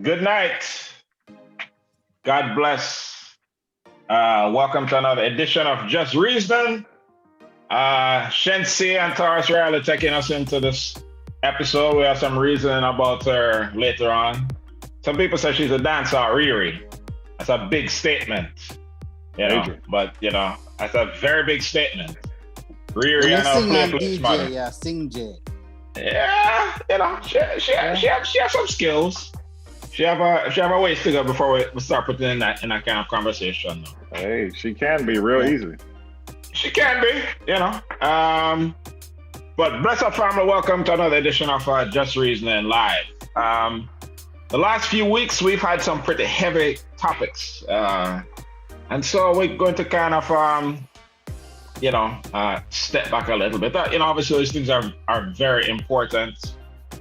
Good night. God bless. Welcome to another edition of Just Reason. Shensea and Taurus Riley taking us into this episode. We have some reasoning about her later on. Some people say she's a dancehall Riri. That's a big statement. But that's a very big statement. Riri and her DJ, yeah, sing J. Yeah, she has some skills. She have a ways to go before we start putting in that kind of conversation. Hey, she can be real easy. She can be, But bless up, family. Welcome to another edition of Just Reasoning Live. The last few weeks we've had some pretty heavy topics, and so we're going to kind of step back a little bit. Obviously these things are very important.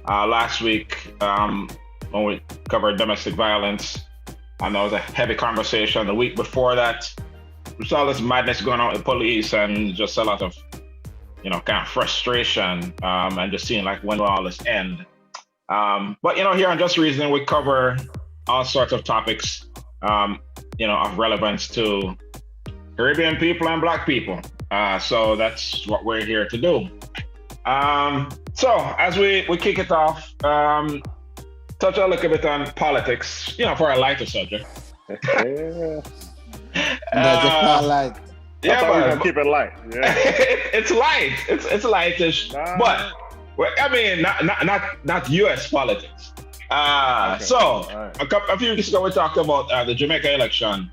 Last week, when we covered domestic violence, and there was a heavy conversation. The week before that, we saw this madness going on with the police and just a lot of, kind of frustration, and just seeing like when will all this end. But here on Just Reasoning, we cover all sorts of topics, of relevance to Caribbean people and Black people. So that's what we're here to do. So as we kick it off, touch a little bit on politics, for a lighter subject. Yeah. Light. Yeah, we're gonna keep it light. Yeah. It's light. It's lightish, but not U.S. politics. Okay. So right. a few weeks ago we talked about the Jamaica election,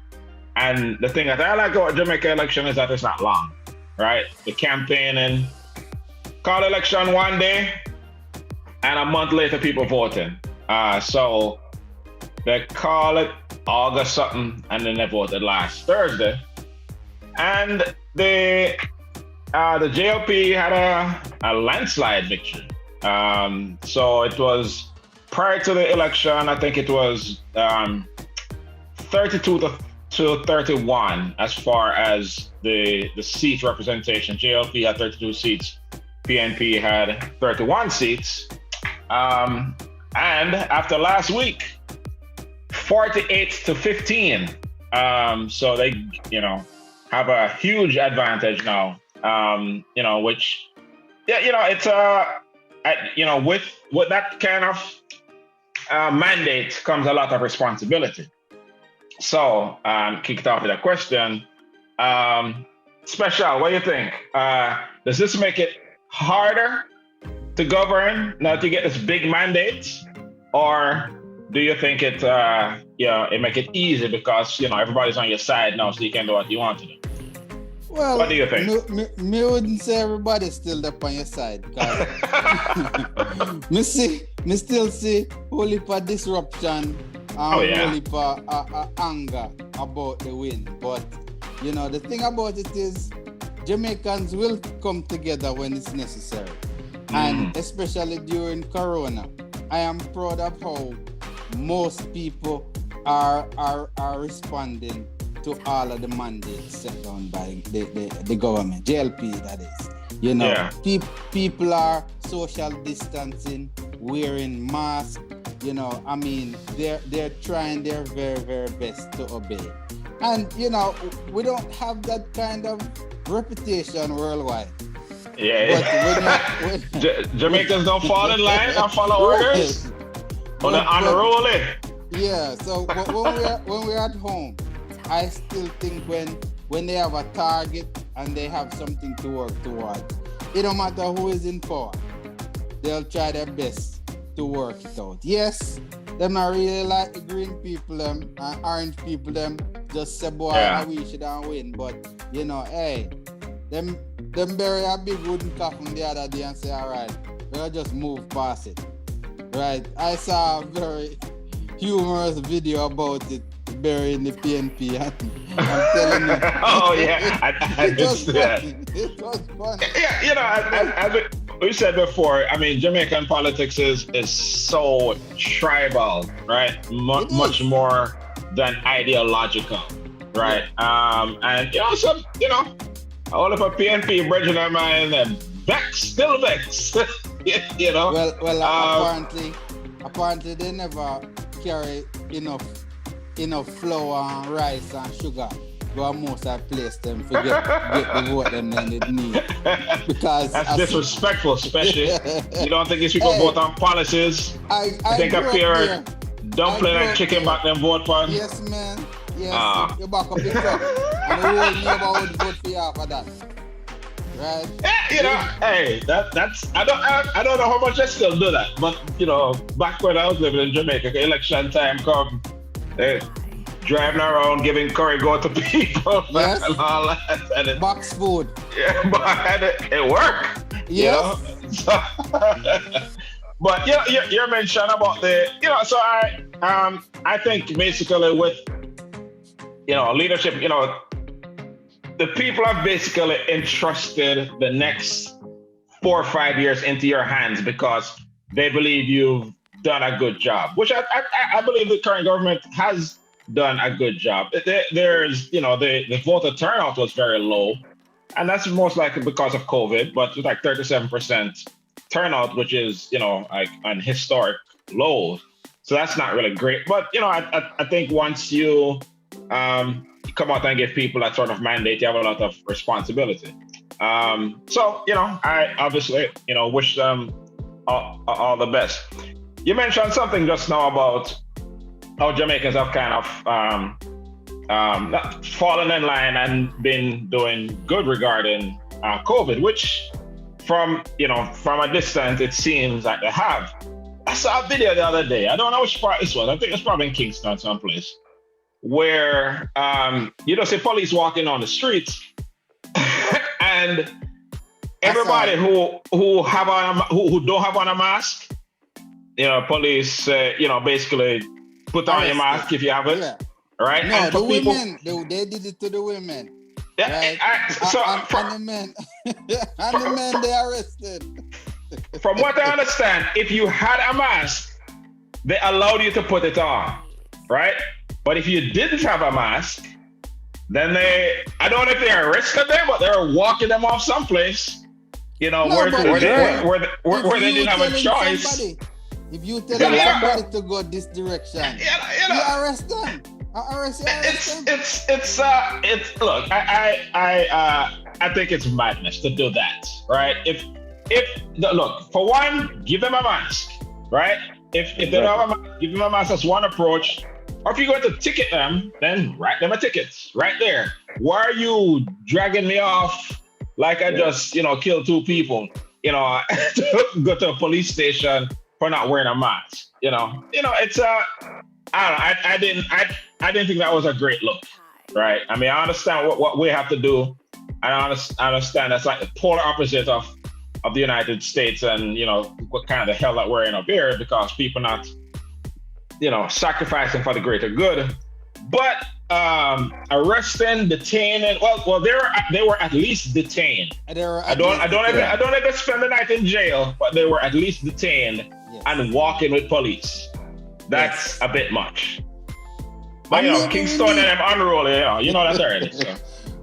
and the thing that I like about Jamaica election is that it's not long, right? The campaigning, call election one day, and a month later people voting. So they call it August something, and then they voted last Thursday. And the JLP had a landslide victory. So it was prior to the election, I think it was 32 to 31 as far as the seat representation. JLP had 32 seats, PNP had 31 seats. And after last week, 48 to 15. So they, have a huge advantage now. Which, it's with that kind of mandate comes a lot of responsibility. So, kick it off with a question. Special, what do you think? Does this make it harder to govern now to get this big mandate, or do you think it make it easy because everybody's on your side now, so you can do what you want to do? Well, what do you think? Me wouldn't say everybody's still up on your side, because me still see whole heap of disruption and whole heap of anger about the win. But the thing about it is Jamaicans will come together when it's necessary. And especially during Corona, I am proud of how most people are responding to all of the mandates set down by the government, JLP that is. People are social distancing, wearing masks, they're trying their very, very best to obey. And, we don't have that kind of reputation worldwide. Yeah. Jamaicans don't fall in line and follow orders. On the unruly. Yeah, so when we're at home, I still think when they have a target and they have something to work towards, it don't matter who is in power, they'll try their best to work it out. Yes, them not really like the green people, them and orange people, them just say, boy, we should win. But, hey, them bury a big wooden coffin the other day and say, all right, we'll just move past it. Right? I saw a very humorous video about it, burying the PNP. I'm telling you. Oh, yeah. I did see that. It was fun. Yeah, as we said before, Jamaican politics is so tribal, right? Much more than ideological, right? And some, all of a PNP bridging their mind and still vexed. Well, apparently they never carry enough flour and rice and sugar. Go most I place them to get the vote them then it need. Because that's disrespectful, especially. You don't think these people vote on policies? I think up here, dumpling and chicken back them vote for? Yes, man. Yes, you back up the truck. And the whole neighborhood vote for you after that. Right? Hey, that's I don't know how much I still do that, but back when I was living in Jamaica, election time come, driving around giving curry goat to people yes. and all that, and box food. Yeah, but it worked. Yes. But you mentioned about so I think basically with leadership, the people have basically entrusted the next 4 or 5 years into your hands because they believe you've done a good job, which I believe the current government has done a good job. There's, the voter turnout was very low, and that's most likely because of COVID, but it's like 37% turnout, which is, like an historic low. So that's not really great. But, I think once you come out and give people that sort of mandate, you have a lot of responsibility. So, I obviously, wish them all the best. You mentioned something just now about how Jamaicans have kind of fallen in line and been doing good regarding COVID, which from a distance, it seems like they have. I saw a video the other day. I don't know which part this was. I think it's probably in Kingston someplace, where you see police walking on the streets and everybody who don't have on a mask, police basically put on your mask if you have it, right? No, and the women, they did it to the women. Yeah, right? And the men, they arrested. From what I understand, if you had a mask, they allowed you to put it on, right? But if you didn't have a mask, then I don't know if they arrested them, but they were walking them off someplace, where they didn't have a choice. If you tell somebody to go this direction, you arrest them. It's look, I think it's madness to do that, right? Look, for one, give them a mask, right? If they don't have a mask, give them a mask. That's one approach. Or if you're going to ticket them, then write them a ticket right there. Why are you dragging me off like I just, killed 2 people, to go to a police station for not wearing a mask? It's I didn't think that was a great look, right? I mean, I understand what we have to do. I understand that's like the polar opposite of the United States and, what kind of the hell that we're in up here because people not, sacrificing for the greater good. But arresting, detaining, well, they were at least detained. I don't ever spend the night in jail, but they were at least detained and walking with police. That's a bit much. But Kingston and them unruly, that's already. So.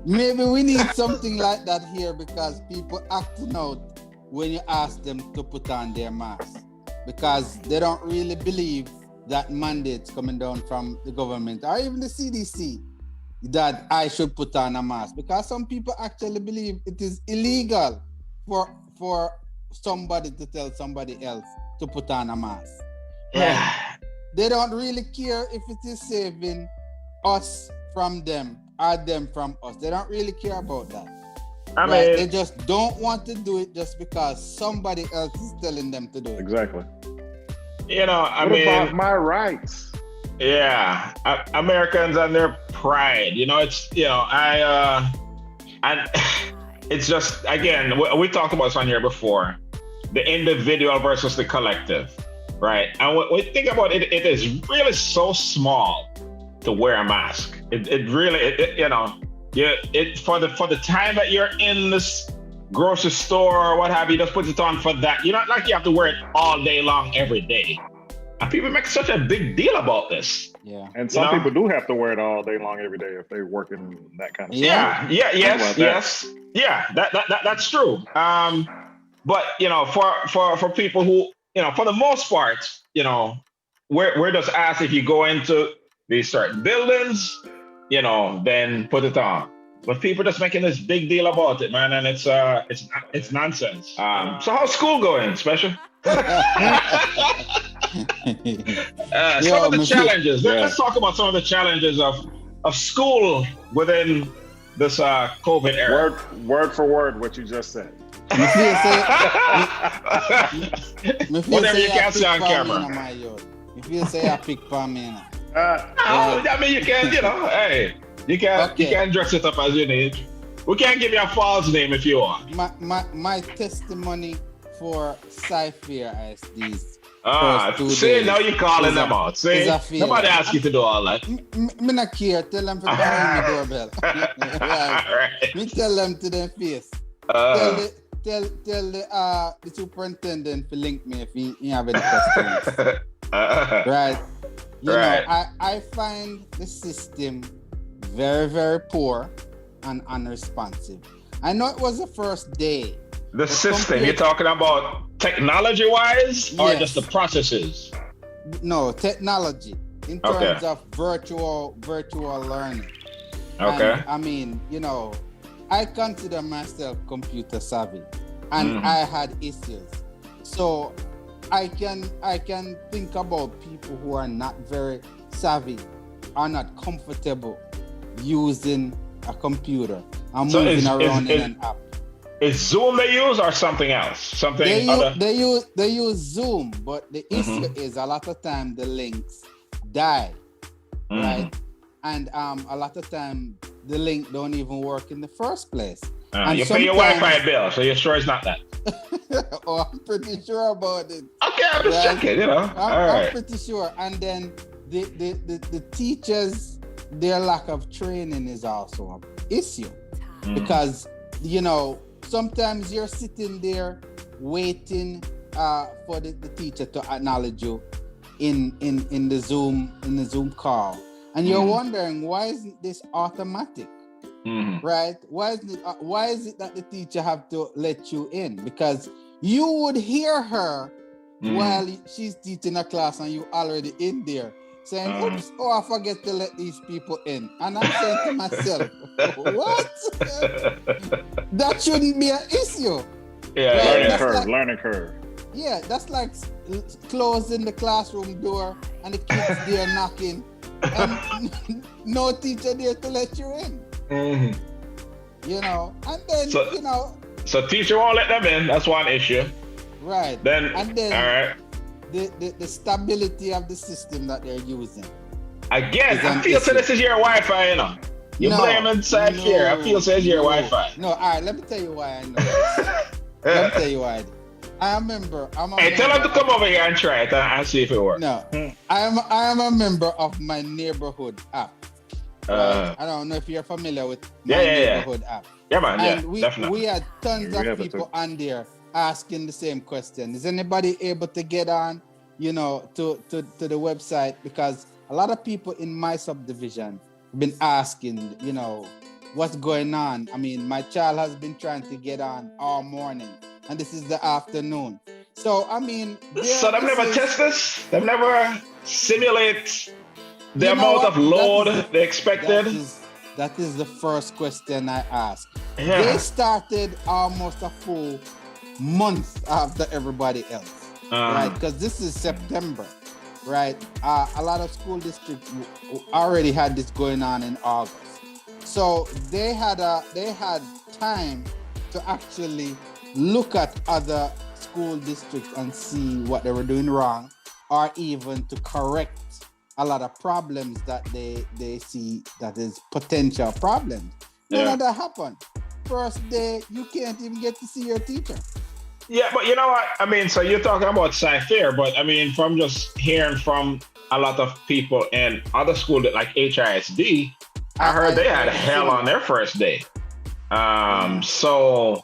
Maybe we need something like that here because people acting out when you ask them to put on their mask because they don't really believe that mandate's coming down from the government or even the CDC that I should put on a mask because some people actually believe it is illegal for somebody to tell somebody else to put on a mask. Right? They don't really care if it is saving us from them or them from us. They don't really care about that. I mean, they just don't want to do it just because somebody else is telling them to do it. Exactly. What about my rights? Yeah, Americans and their pride. It's and it's just again we talked about this on here before, the individual versus the collective, right? And when we think about it, it is really so small to wear a mask. It really for the time that you're in this grocery store or what have you, just put it on for that. Not like you have to wear it all day long every day. And people make such a big deal about this. Yeah. And some people do have to wear it all day long every day if they're working that kind of stuff. Yes. Yeah, that's true. But for people who, for the most part, we're just asked if you go into these certain buildings, then put it on. But people just making this big deal about it, man, and it's nonsense. So how's school going, Special? Some of the challenges. Let's talk about some of the challenges of school within this COVID era. Word for word, what you just said. Whatever you can say on camera. If you say I pick for me, I mean, you can, hey, you can dress it up as you need. We can give you a false name if you want. My testimony for Sci-Fair ISD's. See, now you're calling them out. See, nobody asked you to do all that. Me not care. Tell them to ring the doorbell. Right. Me tell them to their face. Tell the superintendent to link me if he have any questions. Right. You know, I find the system very, very poor and unresponsive. I know it was the first day. The system, you're talking about technology-wise or just the processes? No, technology in terms of virtual learning. Okay. And, I mean, I consider myself computer savvy, and I had issues. So I can think about people who are not very savvy, are not comfortable using a computer and moving around in an app. Is Zoom they use or something else? They use Zoom, but the issue is a lot of time the links die, right? And a lot of time the link don't even work in the first place. You pay your Wi-Fi bill, so you're sure it's not that. Oh, I'm pretty sure about it. Okay, I'm just checking, I'm pretty sure. And then the teachers, their lack of training is also an issue because sometimes you're sitting there waiting for the teacher to acknowledge you in the Zoom call, and you're wondering, why isn't this automatic? Right? Why is it that the teacher have to let you in? Because you would hear her while she's teaching a class and you already in there saying, oops, I forget to let these people in. And I'm saying to myself, what? That shouldn't be an issue. Yeah, right? Learning curve. Yeah, that's like closing the classroom door and the kids there knocking and no teacher there to let you in. And then, So teacher won't let them in. That's one issue. Right. Then, all right. The stability of the system that they're using. Again, I feel so this is your Wi-Fi, You're blaming Sci-Fair. I feel so it's your Wi-Fi. No, all right, let me tell you why I know this. Let me tell you why. I remember. Tell them to come over here and try it and see if it works. No, I am a member of my neighborhood app. Right? I don't know if you're familiar with my neighborhood app. Yeah, man. And definitely. We had tons of people on there asking the same question. Is anybody able to get on, to the website? Because a lot of people in my subdivision have been asking, what's going on. I mean, my child has been trying to get on all morning, and this is the afternoon. So, I mean... So they've never tested this? They've never simulate the amount of load they expected? That is the first question I asked. Yeah. They started almost a full month after everybody else, right? Because this is September, right? A lot of school districts already had this going on in August, so they had time to actually look at other school districts and see what they were doing wrong, or even to correct a lot of problems that they see that is potential problems. None of that happened. First day, you can't even get to see your teacher. Yeah, but you know what? I mean, so you're talking about Sci-Fair, but I mean, from just hearing from a lot of people in other schools like HISD, I heard they had hell on their first day. So,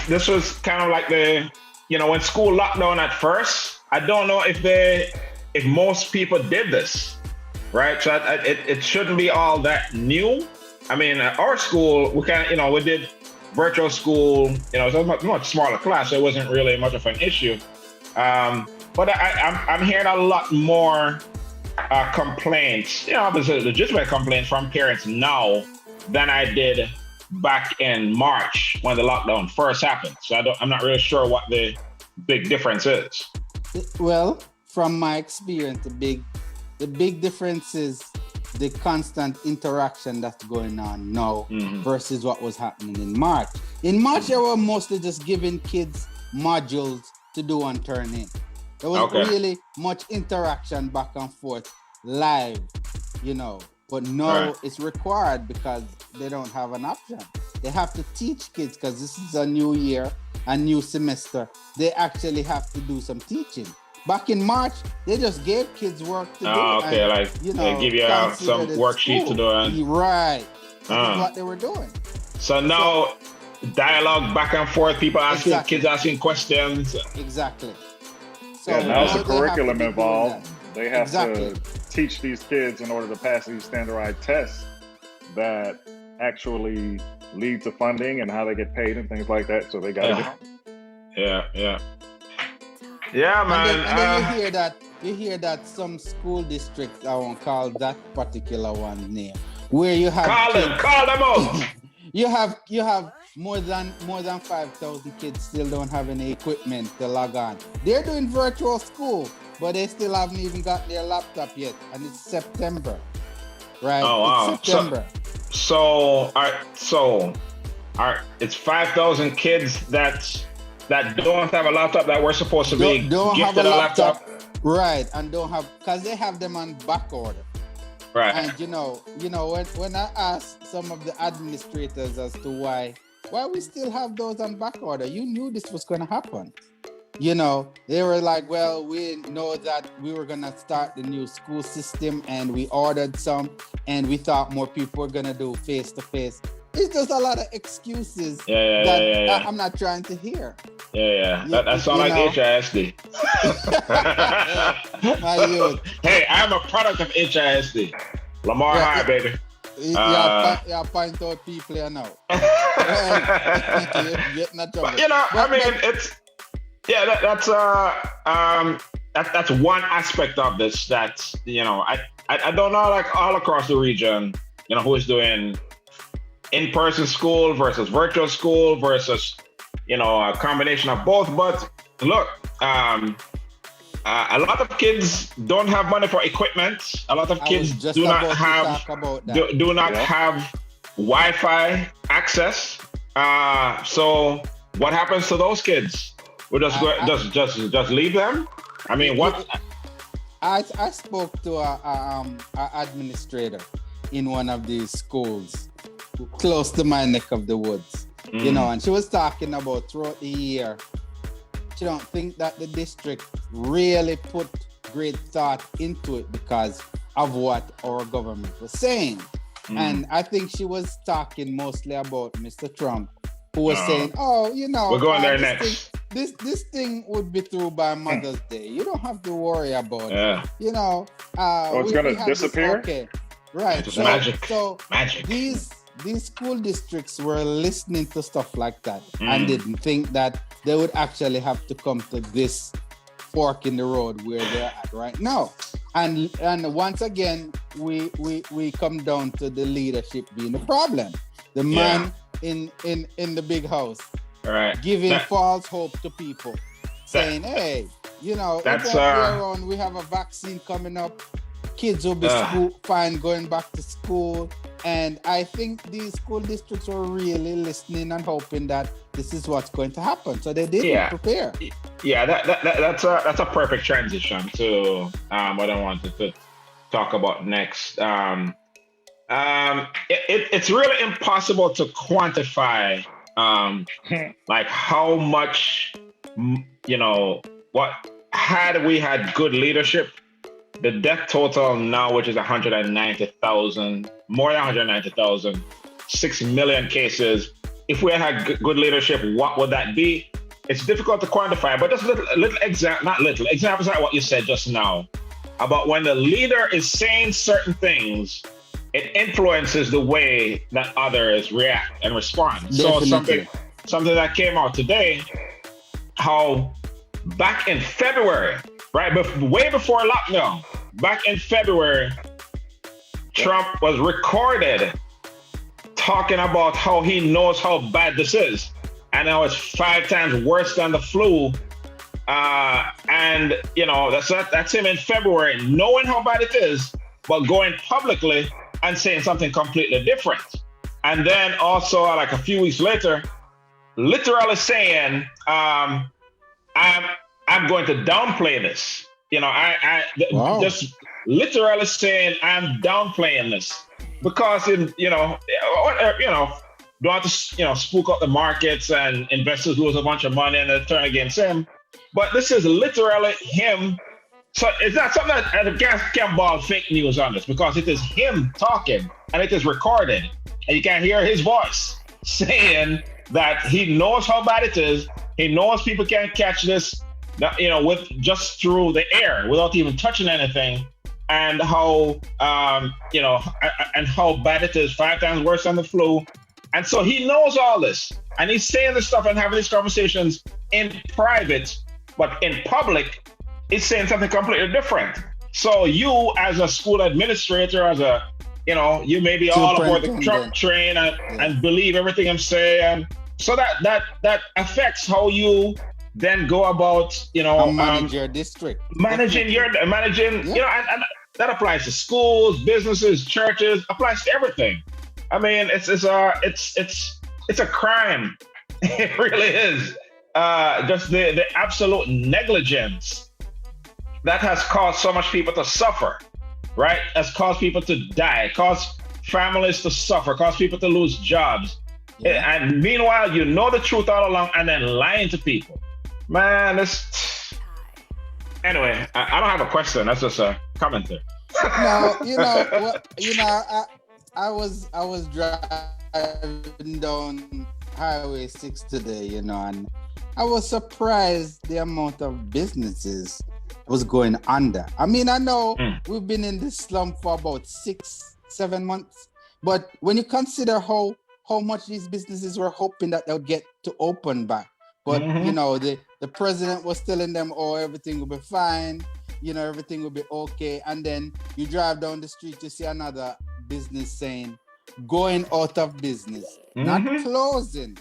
this was kind of like when school locked down at first. I don't know if most people did this, right? So it shouldn't be all that new. I mean, at our school, we did virtual school, it's a much smaller class, so it wasn't really much of an issue. But I'm hearing a lot more complaints, there's a legitimate complaints from parents now than I did back in March when the lockdown first happened. So I'm not really sure what the big difference is. Well, from my experience, the big difference is the constant interaction that's going on now versus what was happening in March. In March, they were mostly just giving kids modules to do and turn in. There wasn't really much interaction back and forth live, But now it's required because they don't have an option. They have to teach kids because this is a new year, a new semester. They actually have to do some teaching. Back in March, they just gave kids work to do. Okay, and, they give you some worksheet to do. Right. That's what they were doing. So now, dialogue back and forth, people asking, kids asking questions. Exactly. So now it's a curriculum involved. They have to teach these kids in order to pass these standardized tests that actually lead to funding and how they get paid and things like that. So they got to get on. Yeah, man. And then you hear that some school districts, I won't call that particular one name, where you have call them out. you have more than 5,000 kids still don't have any equipment to log on. They're doing virtual school, but they still haven't even got their laptop yet, and it's September, right? Oh wow! It's September. So it's 5,000 kids that don't have a laptop that we're supposed to be gifted a laptop. Right, and don't have, because they have them on back order. Right. And when I asked some of the administrators as to why we still have those on back order, you knew this was going to happen. They were like, well, we know that we were going to start the new school system and we ordered some and we thought more people were going to do face-to-face. It's just a lot of excuses that I'm not trying to hear. That sounds like HISD. My youth. Hey, I'm a product of HISD. Lamar High, baby. Yeah, point out people here now. Getting a trouble. That's one aspect of this that I don't know, like all across the region, who is doing in-person school versus virtual school versus a combination of both. But look, a lot of kids don't have money for equipment. A lot of kids do not have Wi-Fi access. So what happens to those kids? We just leave them? I mean, what? I spoke to a administrator in one of these schools close to my neck of the woods, and she was talking about throughout the year, she don't think that the district really put great thought into it because of what our government was saying. And I think she was talking mostly about Mr. Trump, who was saying, we're going there next. This thing would be through by Mother's Day. You don't have to worry about it. It's going to disappear? Okay. Right. It's magic. So magic. These school districts were listening to stuff like that and didn't think that they would actually have to come to this fork in the road where they're at right now. And once again, we come down to the leadership being the problem. The man in the big house, giving false hope to people, saying, "Hey, we have a vaccine coming up. Kids will be fine going back to school." And I think these school districts were really listening and hoping that this is what's going to happen. So they didn't prepare. Yeah, that's a perfect transition to what I wanted to talk about next. It's really impossible to quantify like how much, what had we had good leadership. The death total now, which is 190,000, more than 190,000, 6 million cases. If we had good leadership, what would that be? It's difficult to quantify, but just examples like what you said just now about when the leader is saying certain things it influences the way that others react and respond. Definitely. So something that came out today, how back in February, right, way before lockdown, back in February, Trump was recorded talking about how he knows how bad this is, and how it's 5 times worse than the flu. And you know, that's him in February, knowing how bad it is, but going publicly and saying something completely different. And then also, like a few weeks later, literally saying, I'm going to downplay this. You know, Wow. just literally saying I'm downplaying this because don't have to spook up the markets and investors lose a bunch of money and they turn against him. But this is literally him. So it's not something that the gas can ball fake news on this, because it is him talking and it is recorded and you can hear his voice saying that he knows how bad it is. He knows people can't catch this, with just through the air without even touching anything, and how and how bad it is, 5 times worse than the flu. And so he knows all this, and he's saying this stuff and having these conversations in private, but in public, he's saying something completely different. So you, as a school administrator, you may be all aboard the Trump train and believe everything I'm saying. So that affects how you then go about, manage your district, managing, and that applies to schools, businesses, churches, applies to everything. I mean, it's a crime. It really is. Just the absolute negligence that has caused so much people to suffer, right? Has caused people to die, caused families to suffer, caused people to lose jobs. Yeah. And meanwhile, you know the truth all along and then lying to people. Man, anyway, I don't have a question. That's just a commentary. No, I was driving down Highway 6 today, and I was surprised the amount of businesses was going under. I mean, I know we've been in this slump for about 6-7 months, but when you consider how much these businesses were hoping that they'll get to open back, but the president was telling them, oh, everything will be fine, everything will be okay, and then you drive down the street, you see another business saying going out of business, not closing,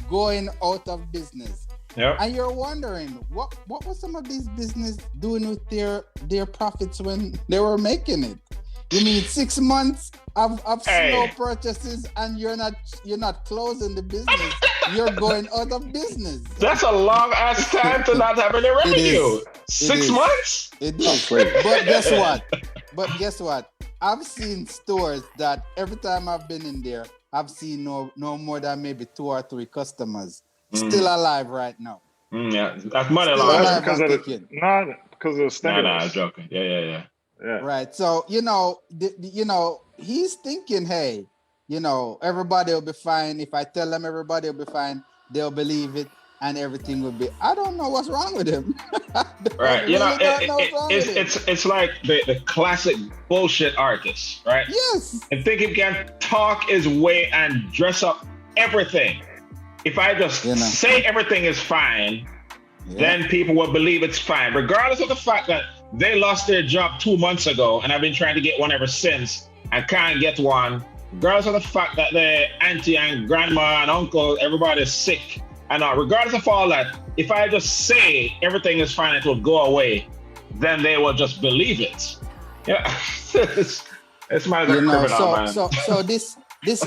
going out of business. Yep. And you're wondering what were some of these businesses doing with their profits when they were making it? You mean 6 months of slow purchases, and you're not closing the business, you're going out of business. That's a long ass time to not have any revenue. 6 months? It is. But guess what? I've seen stores that every time I've been in there, I've seen no more than maybe 2 or 3 customers still alive right now. Yeah, that's money lost because of the stimulus. No, I'm joking. Yeah. Right. So he's thinking, hey, everybody will be fine. If I tell them everybody will be fine, they'll believe it, and everything will be. I don't know what's wrong with him. Right. It's like the classic bullshit artist, right? Yes. And think he can talk his way and dress up everything. If I just say everything is fine, then people will believe it's fine, regardless of the fact that they lost their job 2 months ago, and I've been trying to get one ever since. I can't get one, regardless of the fact that their auntie and grandma and uncle, everybody's sick. And regardless of all that, if I just say everything is fine, it will go away, then they will just believe it. Yeah, it's my criminal, man. So this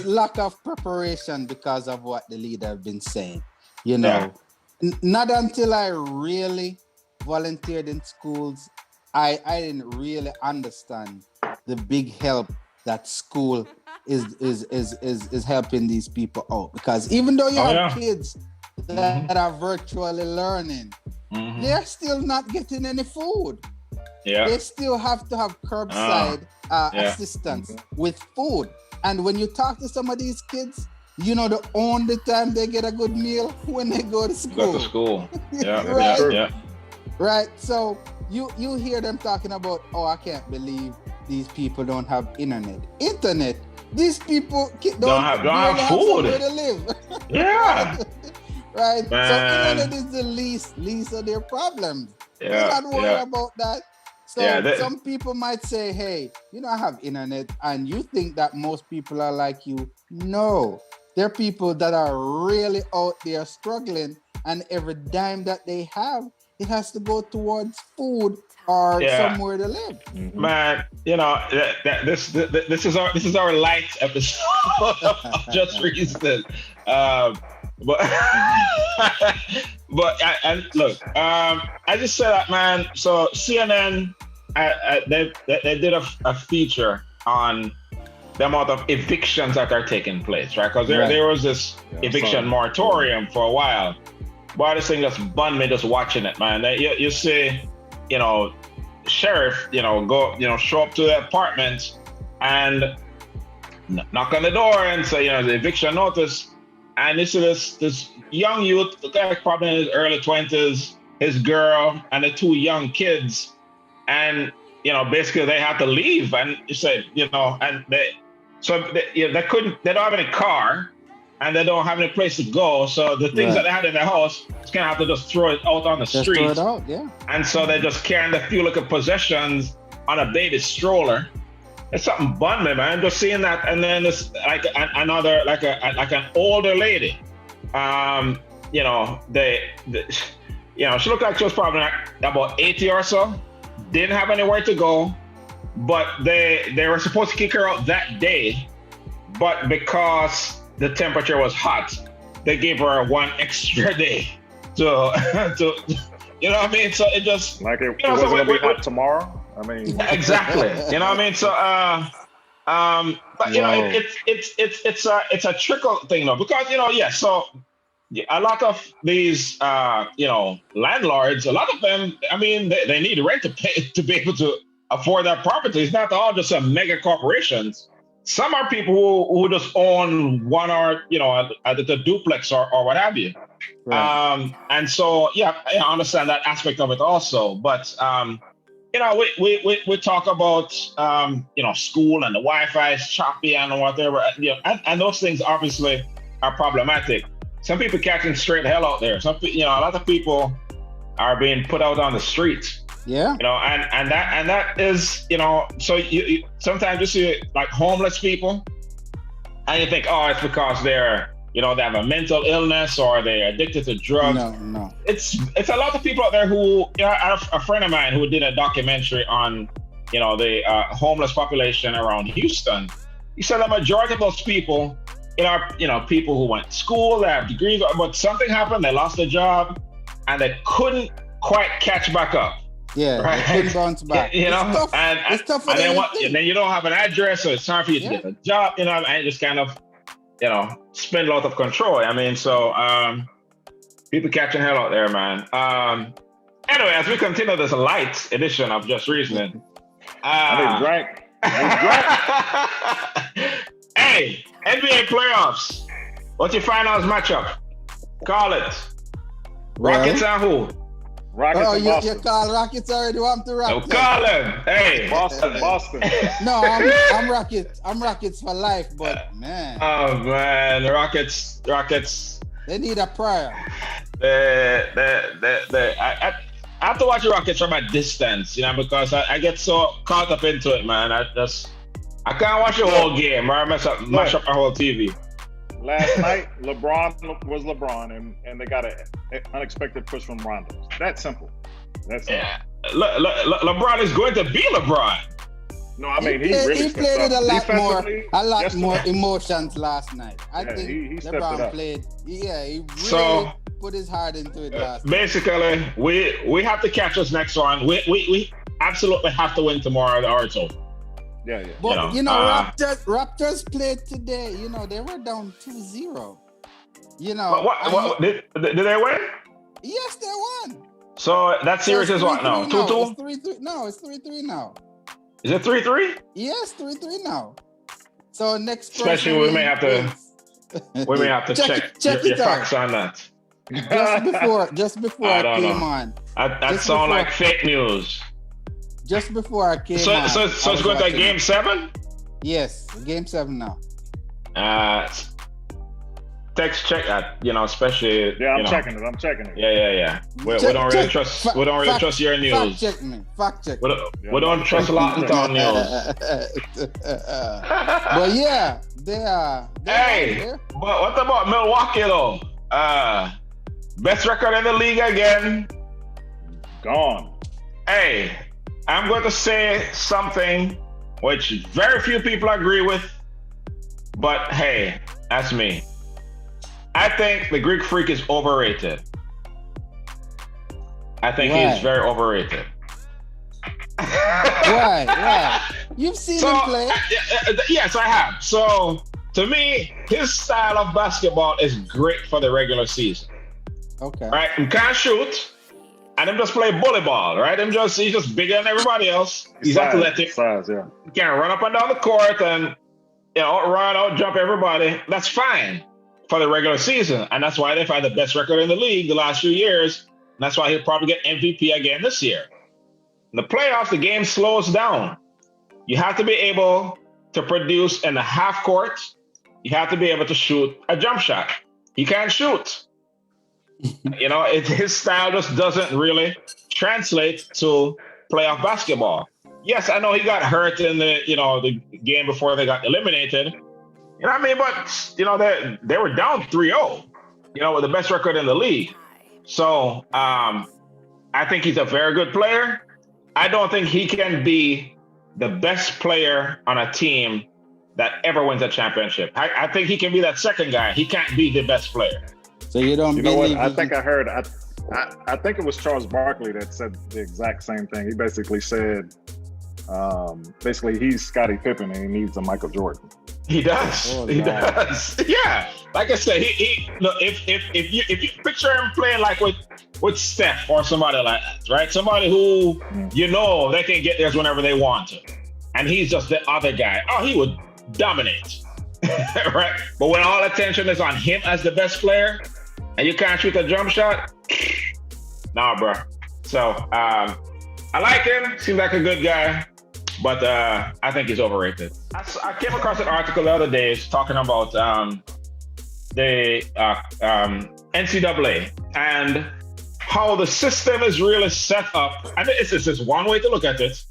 lack of preparation because of what the leader have been saying, not until I really volunteered in schools, I didn't really understand the big help that school is helping these people out. Because even though you have kids that are virtually learning, they're still not getting any food. Yeah. They still have to have curbside assistance with food. And when you talk to some of these kids, the only time they get a good meal when they go to school. Go to school. Yeah. Right? Yeah. Right. So you hear them talking about, oh, I can't believe these people don't have internet. These people don't have food. Have somewhere to live. Yeah. Right? Man. So internet is the least of their problems. Yeah. They're not worried about that. So some people might say, hey, I have internet, and you think that most people are like you. No. There are people that are really out there struggling, and every dime that they have, it has to go towards food or somewhere to live. Man, this is our light episode of Just Reason. But look, I just said that, man. So CNN, they did a feature on the amount of evictions that are taking place, right? Because there was this eviction moratorium for a while. But this thing just bunned me just watching it, man. You see, sheriff, go, show up to the apartment and knock on the door and say, the eviction notice. And this is this young youth, the guy probably in his early 20s, his girl, and the two young kids. And, basically they had to leave. And you said, and they don't have any car, and they don't have any place to go. So the things that they had in their house, it's gonna have to just throw it out on the street. Throw it out, yeah. And so they're just carrying a few little possessions on a baby stroller. It's something bun me, man. Just seeing that, and then it's like another, like an older lady. She looked like she was probably about 80 or so. Didn't have anywhere to go, but they were supposed to kick her out that day, but because the temperature was hot, they gave her one extra day to you know what I mean? So it just like it wasn't gonna be hot tomorrow. I mean, exactly. You know what I mean? So but it's a trickle thing though, because so a lot of these landlords, a lot of them, I mean, they need rent to pay to be able to afford that property. It's not all just some mega corporations. Some are people who just own one or the duplex or what have you. Right. And so I understand that aspect of it also. But we talk about school and the Wi-Fi is choppy and whatever, and those things obviously are problematic. Some people catching straight hell out there. Some a lot of people are being put out on the streets. Yeah. And that is, so you sometimes you see like homeless people and you think, oh, it's because they're, they have a mental illness or they're addicted to drugs. No. It's a lot of people out there who, a friend of mine who did a documentary on, the homeless population around Houston. He said the majority of those people, people who went to school, they have degrees, but something happened, they lost their job and they couldn't quite catch back up. Yeah, right? They couldn't bounce back. It's tough. It's tough and then you don't have an address, so it's hard for you to get a job, and just kind of, spin a lot of control. I mean, so people catching hell out there, man. Anyway, as we continue this light edition of Just Reasoning. Drank. Hey, NBA playoffs. What's your finals matchup? Call it. Rockets and who? Rockets and Boston. You call Rockets already? Want to Rockets? Call them. Hey, Boston. No, I'm Rockets. I'm Rockets for life, but man. Oh man, the Rockets. They need a prayer. I have to watch the Rockets from a distance, because I get so caught up into it, man. I can't watch the whole game, or I mash up my whole TV. Last night, LeBron was LeBron, and they got an unexpected push from Rondo. That's simple. Yeah. LeBron is going to be LeBron. No, I mean, he played it a lot more yesterday. Emotions last night. I think he LeBron played. Yeah, he really put his heart into it last night. Basically, we have to catch us next one. We absolutely have to win tomorrow or it's over. Yeah. But Raptors played today. They were down 2-0. What did they win? Yes, they won. So that series is what now? 2-2? It's 3-3. No, it's 3-3 now. Is it 3-3? Yes, 3-3 now. So next. Especially we may have to check your facts on that. Just before I came on. That sounds like fake news. just before I came so on. so it's going to Game 7? Yes, Game 7 now. Text check that, especially. Yeah, I'm checking it. Yeah. We don't really trust. We don't really trust your news. Fact check. We don't trust a lot in town news. But yeah, they are. Hey, but what about Milwaukee though? Best record in the league again. Gone. Hey, I'm going to say something which very few people agree with, but hey, that's me. I think the Greek Freak is overrated. I think he's very overrated. Why? You've seen him play? Yes, I have. So, to me, his style of basketball is great for the regular season. Okay. Right? He can't shoot, and him just play bully ball, right? He's just bigger than everybody else. He's athletic. Size, yeah. He can run up and down the court and out jump everybody. That's fine for the regular season, and that's why they've had the best record in the league the last few years. And that's why he'll probably get MVP again this year. In the playoffs, the game slows down. You have to be able to produce in the half court. You have to be able to shoot a jump shot. He can't shoot. His style just doesn't really translate to playoff basketball. Yes, I know he got hurt in the game before they got eliminated. You know what I mean? But, they were down 3-0, with the best record in the league. So I think he's a very good player. I don't think he can be the best player on a team that ever wins a championship. I think he can be that second guy. He can't be the best player. So you don't know what? I think I heard, I think it was Charles Barkley that said the exact same thing. He basically said, he's Scottie Pippen and he needs a Michael Jordan. He does. He does. Yeah. Like I said, he look, if you picture him playing like with Sept or somebody like that, right? Somebody who they can get theirs whenever they want to, and he's just the other guy. Oh, he would dominate, right? But when all attention is on him as the best player, and you can't shoot a jump shot, nah, bro. So I like him. Seems like a good guy. But I think he's overrated. I came across an article the other day talking about the NCAA and how the system is really set up. And this is one way to look at it.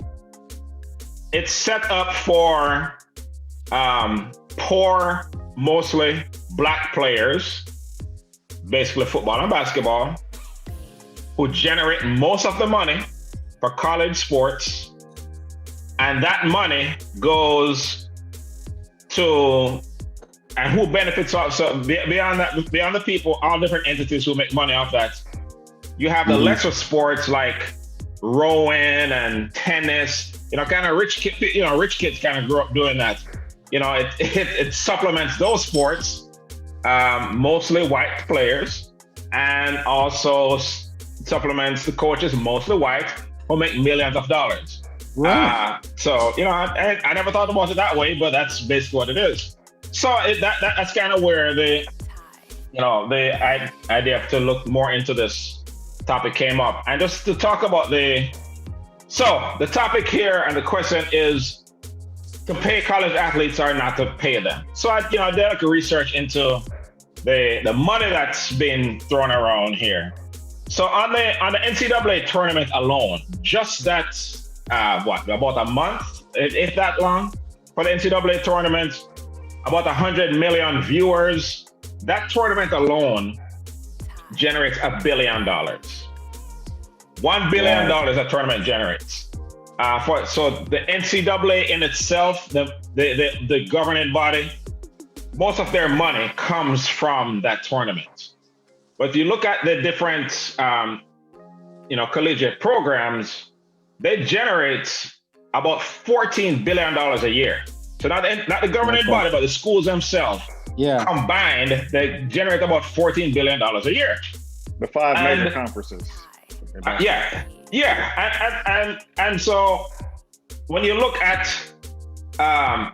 It's set up for poor, mostly black players, basically football and basketball, who generate most of the money for college sports. And that money goes to, and who benefits off? So beyond the people, all different entities who make money off that. You have the lesser sports like rowing and tennis. Kind of rich kids kind of grew up doing that. It supplements those sports, mostly white players, and also supplements the coaches, mostly white, who make millions of dollars. Right. I never thought about it that way, but that's basically what it is. So that's kind of where the idea to look more into this topic came up. And just to talk about the topic here and the question is to pay college athletes or not to pay them. So I did like a research into the money that's been thrown around here. So on the NCAA tournament alone, just that about a month, if that long, for the NCAA tournament, about 100 million viewers. That tournament alone generates $1 billion. $1 billion a tournament generates. So the NCAA in itself, the governing body, most of their money comes from that tournament. But if you look at the different collegiate programs, they generate about $14 billion a year. So not the governing body, but the schools themselves. Yeah. Combined, they generate about $14 billion a year. The five major conferences. And so when you look at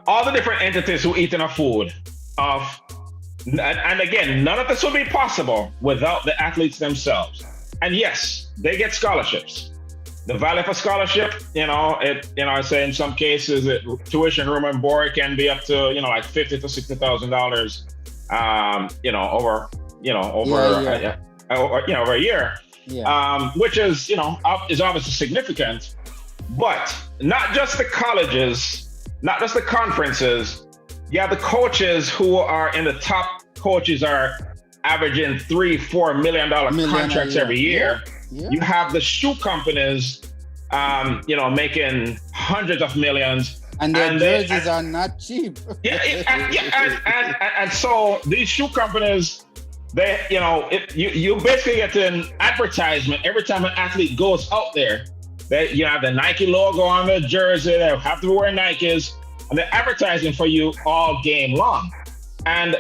all the different entities who eat enough food, and again, none of this would be possible without the athletes themselves. And yes, they get scholarships. the value for scholarship, I say in some cases, tuition, room and board can be up to, like $50,000 to $60,000, over a year, which is, is obviously significant. But not just the colleges, not just the conferences. You have the coaches who are in the top coaches are averaging $3-4 million contracts every year. Yeah. You have the shoe companies, making hundreds of millions. And their jerseys are not cheap. And so these shoe companies, you basically get an advertisement every time an athlete goes out there. You have the Nike logo on the jersey. They have to wear Nikes, and they're advertising for you all game long. And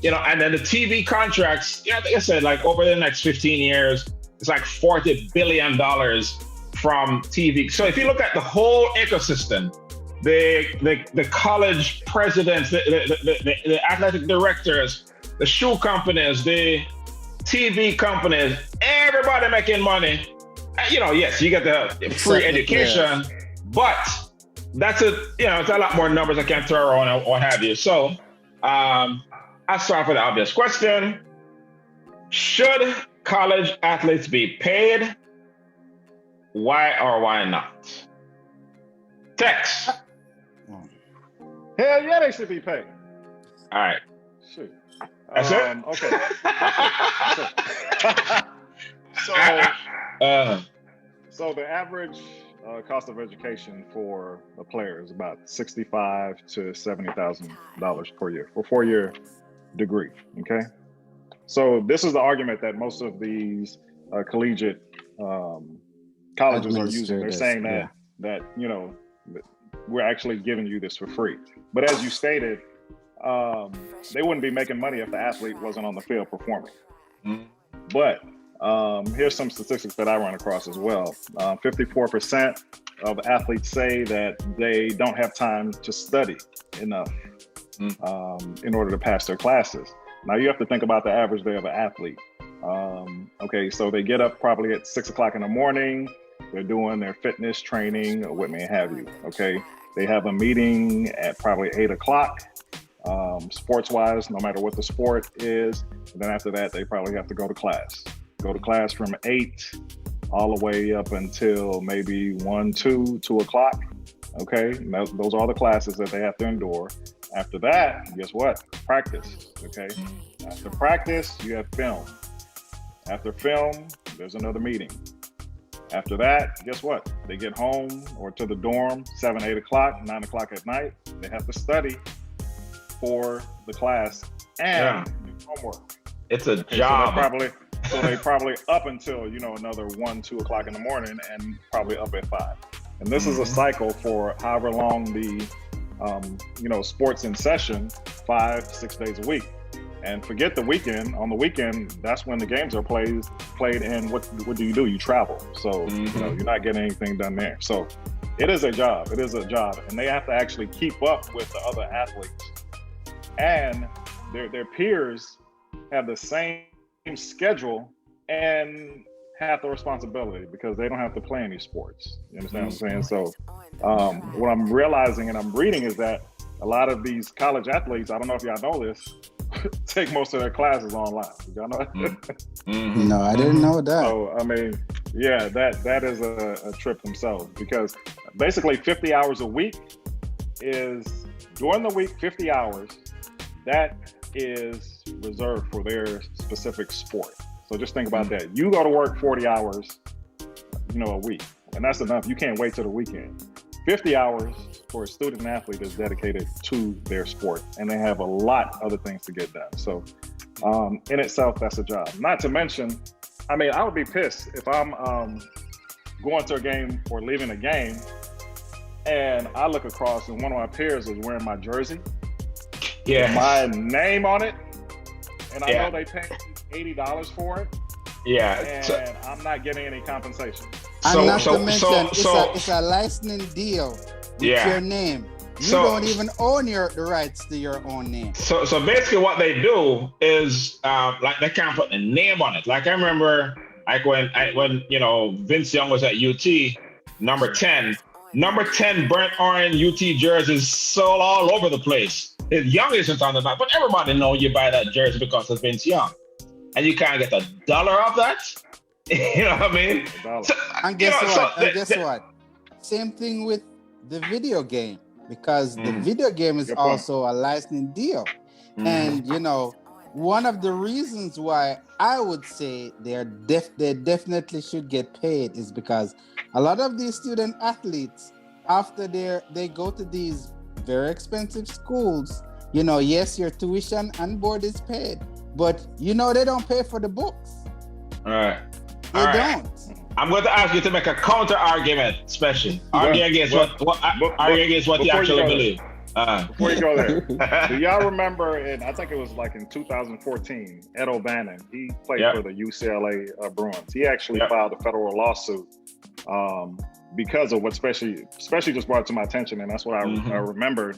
and then the TV contracts. Like I said, like over the next 15 years, it's like $40 billion from TV. So if you look at the whole ecosystem, the college presidents, the athletic directors, the shoe companies, the TV companies, everybody making money. Yes, you get the free education, but that's it's a lot more numbers I can't throw around and what have you. So I start with the obvious question. Should college athletes be paid? Why or why not? Tex. Hell yeah, they should be paid. All right. Shoot. That's it? Okay. So the average cost of education for a player is about $65,000 to $70,000 per year for a 4-year degree. Okay. So this is the argument that most of these collegiate colleges are using. They're saying that we're actually giving you this for free. But as you stated, they wouldn't be making money if the athlete wasn't on the field performing. Mm-hmm. But here's some statistics that I run across as well. 54% of athletes say that they don't have time to study enough in order to pass their classes. Now you have to think about the average day of an athlete. So they get up probably at 6 o'clock in the morning. They're doing their fitness training or what may have you. Okay. They have a meeting at probably 8 o'clock. Sports wise, no matter what the sport is. And then after that, they probably have to go to class. Go to class from 8 all the way up until maybe 2 o'clock. Okay. Now, those are all the classes that they have to endure. After that, guess what? Practice. Okay. After practice, you have film. After film, there's another meeting. After that, guess what? They get home or to the dorm, 7, 8 o'clock, 9 o'clock at night. They have to study for the class and do homework. It's a job. So they probably up until, another 1, 2 o'clock in the morning and probably up at 5. And this is a cycle for however long the, sports in session, 5, 6 days a week. And forget the weekend. On the weekend, that's when the games are played. And what do? You travel. So, you're not getting anything done there. So it is a job. It is a job. And they have to actually keep up with the other athletes. And their peers have the same schedule and have the responsibility because they don't have to play any sports. You understand what I'm saying? So what I'm realizing and I'm reading is that a lot of these college athletes, I don't know if y'all know this, take most of their classes online. Did y'all know that? No, I didn't know that. So, that is a trip themselves because basically 50 hours a week is, during the week, 50 hours, that is reserved for their specific sport. So just think about that. You go to work 40 hours, a week, and that's enough. You can't wait till the weekend. 50 hours for a student athlete is dedicated to their sport, and they have a lot of other things to get done. So in itself, that's a job. Not to mention, I would be pissed if I'm going to a game or leaving a game and I look across and one of my peers is wearing my jersey, with my name on it, and I know they paid $80 for it. And I'm not getting any compensation. And not to mention, it's a licensing deal with your name. You don't even own the rights to your own name. So basically what they do is, they can't put a name on it. Like I remember Like when Vince Young was at UT, number 10 burnt orange UT jerseys sold all over the place. Young isn't on the map, but everybody know you buy that jersey because of Vince Young, and you can't get $1 off that. You know what I mean? So, and guess what? Same thing with the video game, because the video game is also a licensing deal. And one of the reasons why I would say they definitely should get paid is because a lot of these student athletes, after they go to these very expensive schools, yes, your tuition and board is paid, but they don't pay for the books. All right. They don't. I'm going to ask you to make a counter argument, especially argue against what you actually believe. Before you go there, do y'all remember I think it was like in 2014, Ed O'Bannon, he played for the UCLA Bruins. He actually filed a federal lawsuit because of what especially just brought it to my attention, and that's what I remember.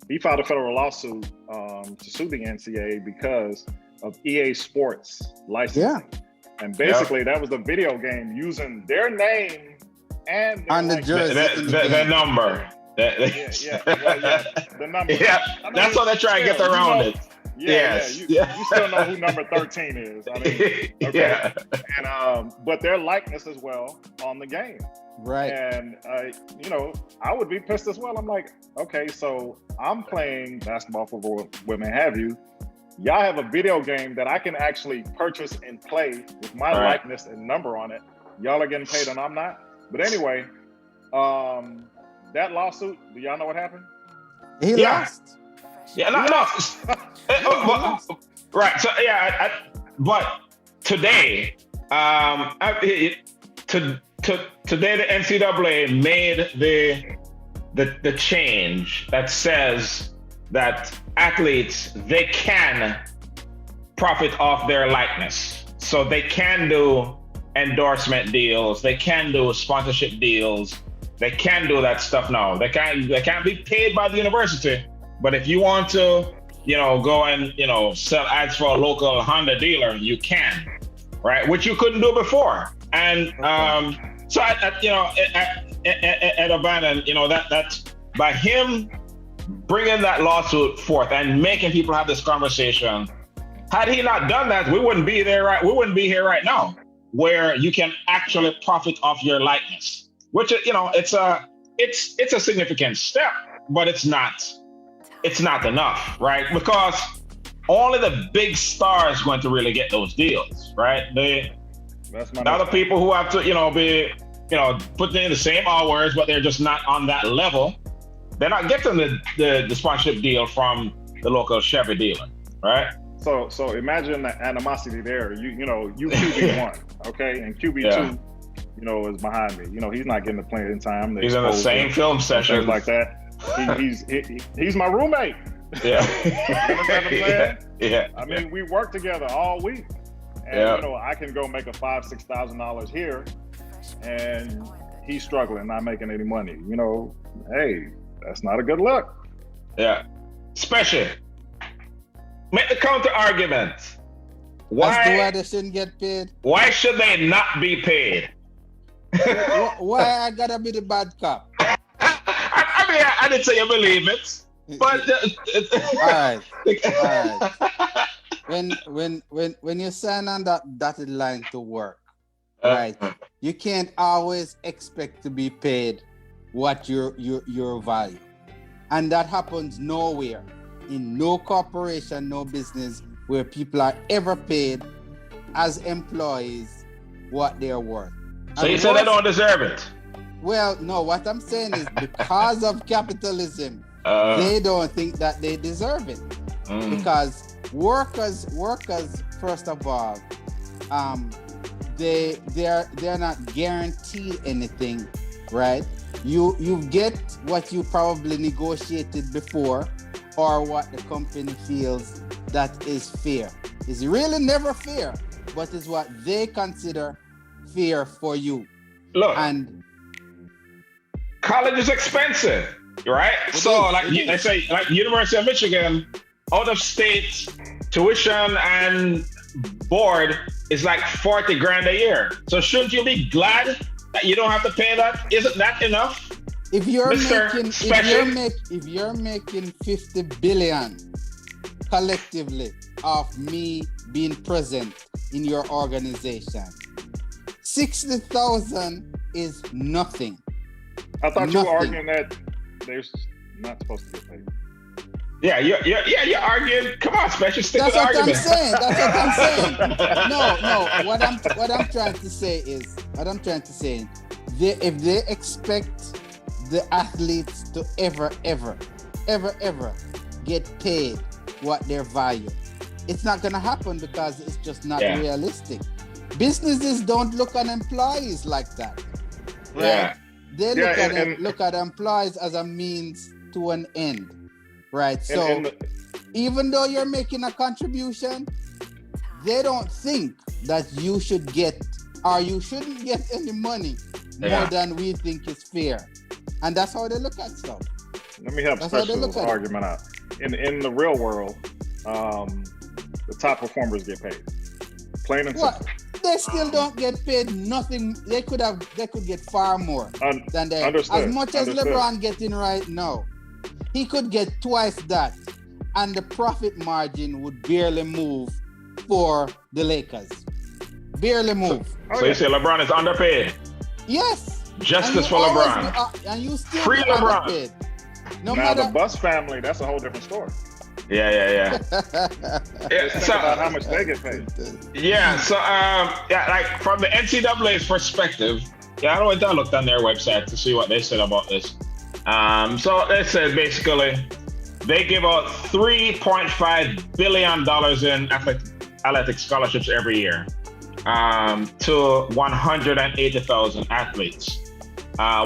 He filed a federal lawsuit to sue the NCAA because of EA Sports licensing. Yeah. And basically that was the video game using their name and the jersey, the number. The number. Yeah, I mean, that's how they try to get around it. You still know who number 13 is. I mean, okay. And but their likeness as well on the game. Right. And I would be pissed as well. I'm like, okay, so I'm playing basketball for women, have you? Y'all have a video game that I can actually purchase and play with my likeness and number on it. Y'all are getting paid and I'm not. But anyway, that lawsuit, do y'all know what happened? He lost. Yeah, no. Right. So but today, today the NCAA made the change that says that athletes, they can profit off their likeness. So they can do endorsement deals, they can do sponsorship deals, they can do that stuff now. They can't be paid by the university, but if you want to, go and sell ads for a local Honda dealer, you can, right? Which you couldn't do before. And so at O'Bannon, that by him bringing that lawsuit forth and making people have this conversation, had he not done that, we wouldn't be there. We wouldn't be here right now, where you can actually profit off your likeness. Which it's a significant step, but it's not enough, right? Because only the big stars going to really get those deals, right? The other people who have to be putting in the same hours, but they're just not on that level. They're not getting the sponsorship deal from the local Chevy dealer, right? So imagine the animosity there. You QB1, okay, and QB2, is behind me. He's not getting the playing time. He's in the same film session, things like that. He's my roommate. Yeah. You understand what I'm saying? Yeah. I mean, we work together all week, and I can go make a $5,000-$6,000 here, and he's struggling, not making any money. Hey, that's not a good look. Yeah. Especially, make the counter argument. Why they shouldn't get paid? Why should they not be paid? Why I gotta be the bad cop? I didn't say you believe it, but all right. When you sign on that dotted line to work, right? You can't always expect to be paid what your value, and that happens nowhere, in no corporation, no business, where people are ever paid as employees what they're worth. So you say they don't deserve it? Well, no, what I'm saying is because of capitalism, they don't think that they deserve it. Because workers, first of all, they're not guaranteed anything, right? You get what you probably negotiated before, or what the company feels that is fair. It's really never fair, but it's what they consider fair for you. Look, and college is expensive, right? They say, like University of Michigan, out of state tuition and board is like 40 grand a year. So shouldn't you be glad that you don't have to pay that? Isn't that enough? If you're Mr. making Special? if you're making 50 billion collectively of me being present in your organization, 60,000 is nothing. I thought you were Nothing. arguing that they're not supposed to get paid. Yeah, you're arguing. Come on, Special, stick That's with the what I'm argument. saying. That's what I'm saying. No. What I'm trying to say is, if they expect the athletes to ever get paid what they're valued, it's not gonna happen because it's just not realistic. Businesses don't look at employees like that, right? Yeah. They look at employees as a means to an end, right? So even though you're making a contribution, they don't think that you should get or you shouldn't get any money more than we think is fair. And that's how they look at stuff. Let me help Special's argument out. In the real world, the top performers get paid. Plain and simple. They still don't get paid nothing. They could get far more than that. As much as LeBron getting right now, he could get twice that, and the profit margin would barely move for the Lakers. Barely move. So you say LeBron is underpaid? Yes. Justice for LeBron. And you still Free LeBron. underpaid. Now the Bus family, that's a whole different story. Yeah. Think about how much they get paid. Yeah. So like from the NCAA's perspective, I went and looked on their website to see what they said about this. So they said basically they give out $3.5 billion in athletic scholarships every year to 180,000 athletes,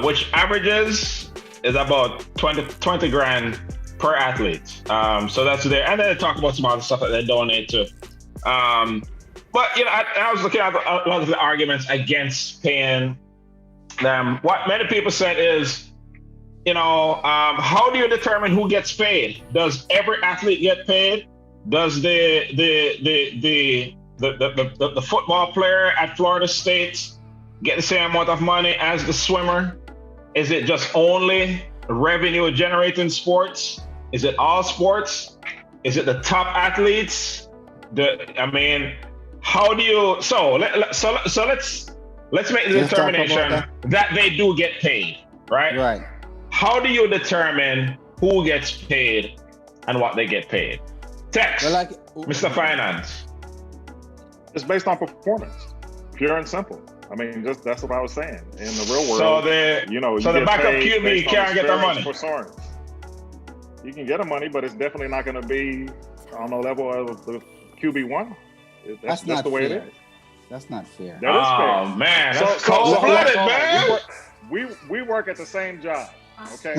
which averages is about 20 grand per athlete. So that's there. And then they talk about some other stuff that they donate to. But I was looking at a lot of the arguments against paying them. What many people said is, how do you determine who gets paid? Does every athlete get paid? Does the football player at Florida State get the same amount of money as the swimmer? Is it just only revenue generating sports? Is it all sports? Is it the top athletes? How do you? So let's make the determination that they do get paid, right? Right. How do you determine who gets paid and what they get paid? Text, Mr. Finance. It's based on performance, pure and simple. I mean, that's what I was saying. In the real world, so the backup QB can't get the money. You can get the money, but it's definitely not going to be on the level of the QB1. That's just the way it is. That's not fair. That is fair. Oh man, that's cold-blooded, man. We work at the same job, okay?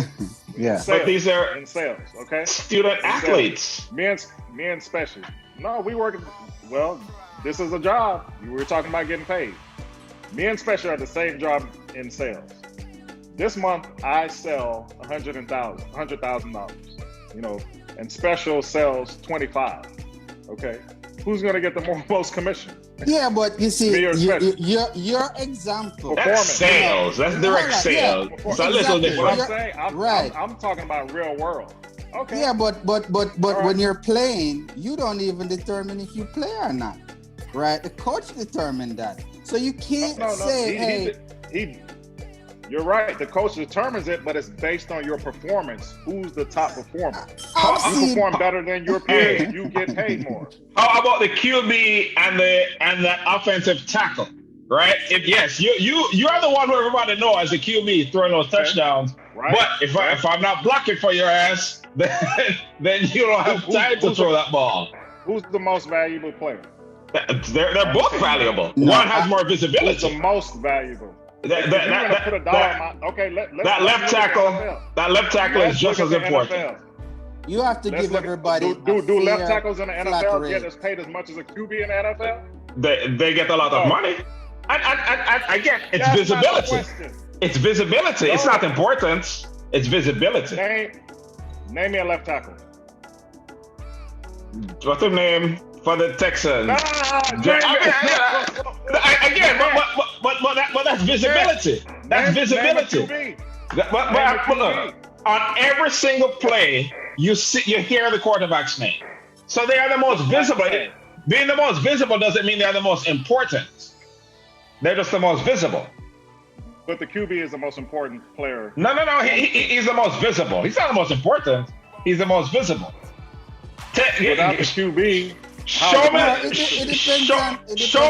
Yeah. But these are in sales, okay? Student athletes. Me and Special. No, we work. Well, this is a job. We were talking about getting paid. Me and Special are the same job in sales. This month I sell $100,000, and Special sells 25. Okay, who's gonna get the most commission? Yeah, but you see, your example. That's sales. That's direct sales. It's a little different. What I'm saying, I'm talking about real world. Okay. Yeah, but when you're playing, you don't even determine if you play or not, right? The coach determined that, so you can't say, You're right. The coach determines it, but it's based on your performance. Who's the top performer? I've you perform better than your peers, you get paid more. How about the QB and the offensive tackle? Right? You are the one who everybody knows as the QB throwing those touchdowns. Right. But if I'm not blocking for your ass, then you don't have time to throw that ball. Who's the most valuable player? They're both valuable. One has more visibility. Who's the most valuable? That left tackle is just as important. You have to give everybody. Do left tackles in the NFL get as paid as much as a QB in the NFL? They get a lot of money. Again, it's visibility. It's visibility. It's not importance. It's visibility. Name me a left tackle. What's the name? for the Texans. Again, but that's visibility. That's visibility. But look, on every single play, you hear the quarterback's name. So they are the most visible. Being the most visible doesn't mean they're the most important. They're just the most visible. But the QB is the most important player. No. He's the most visible. He's not the most important. He's the most visible. Without the QB, show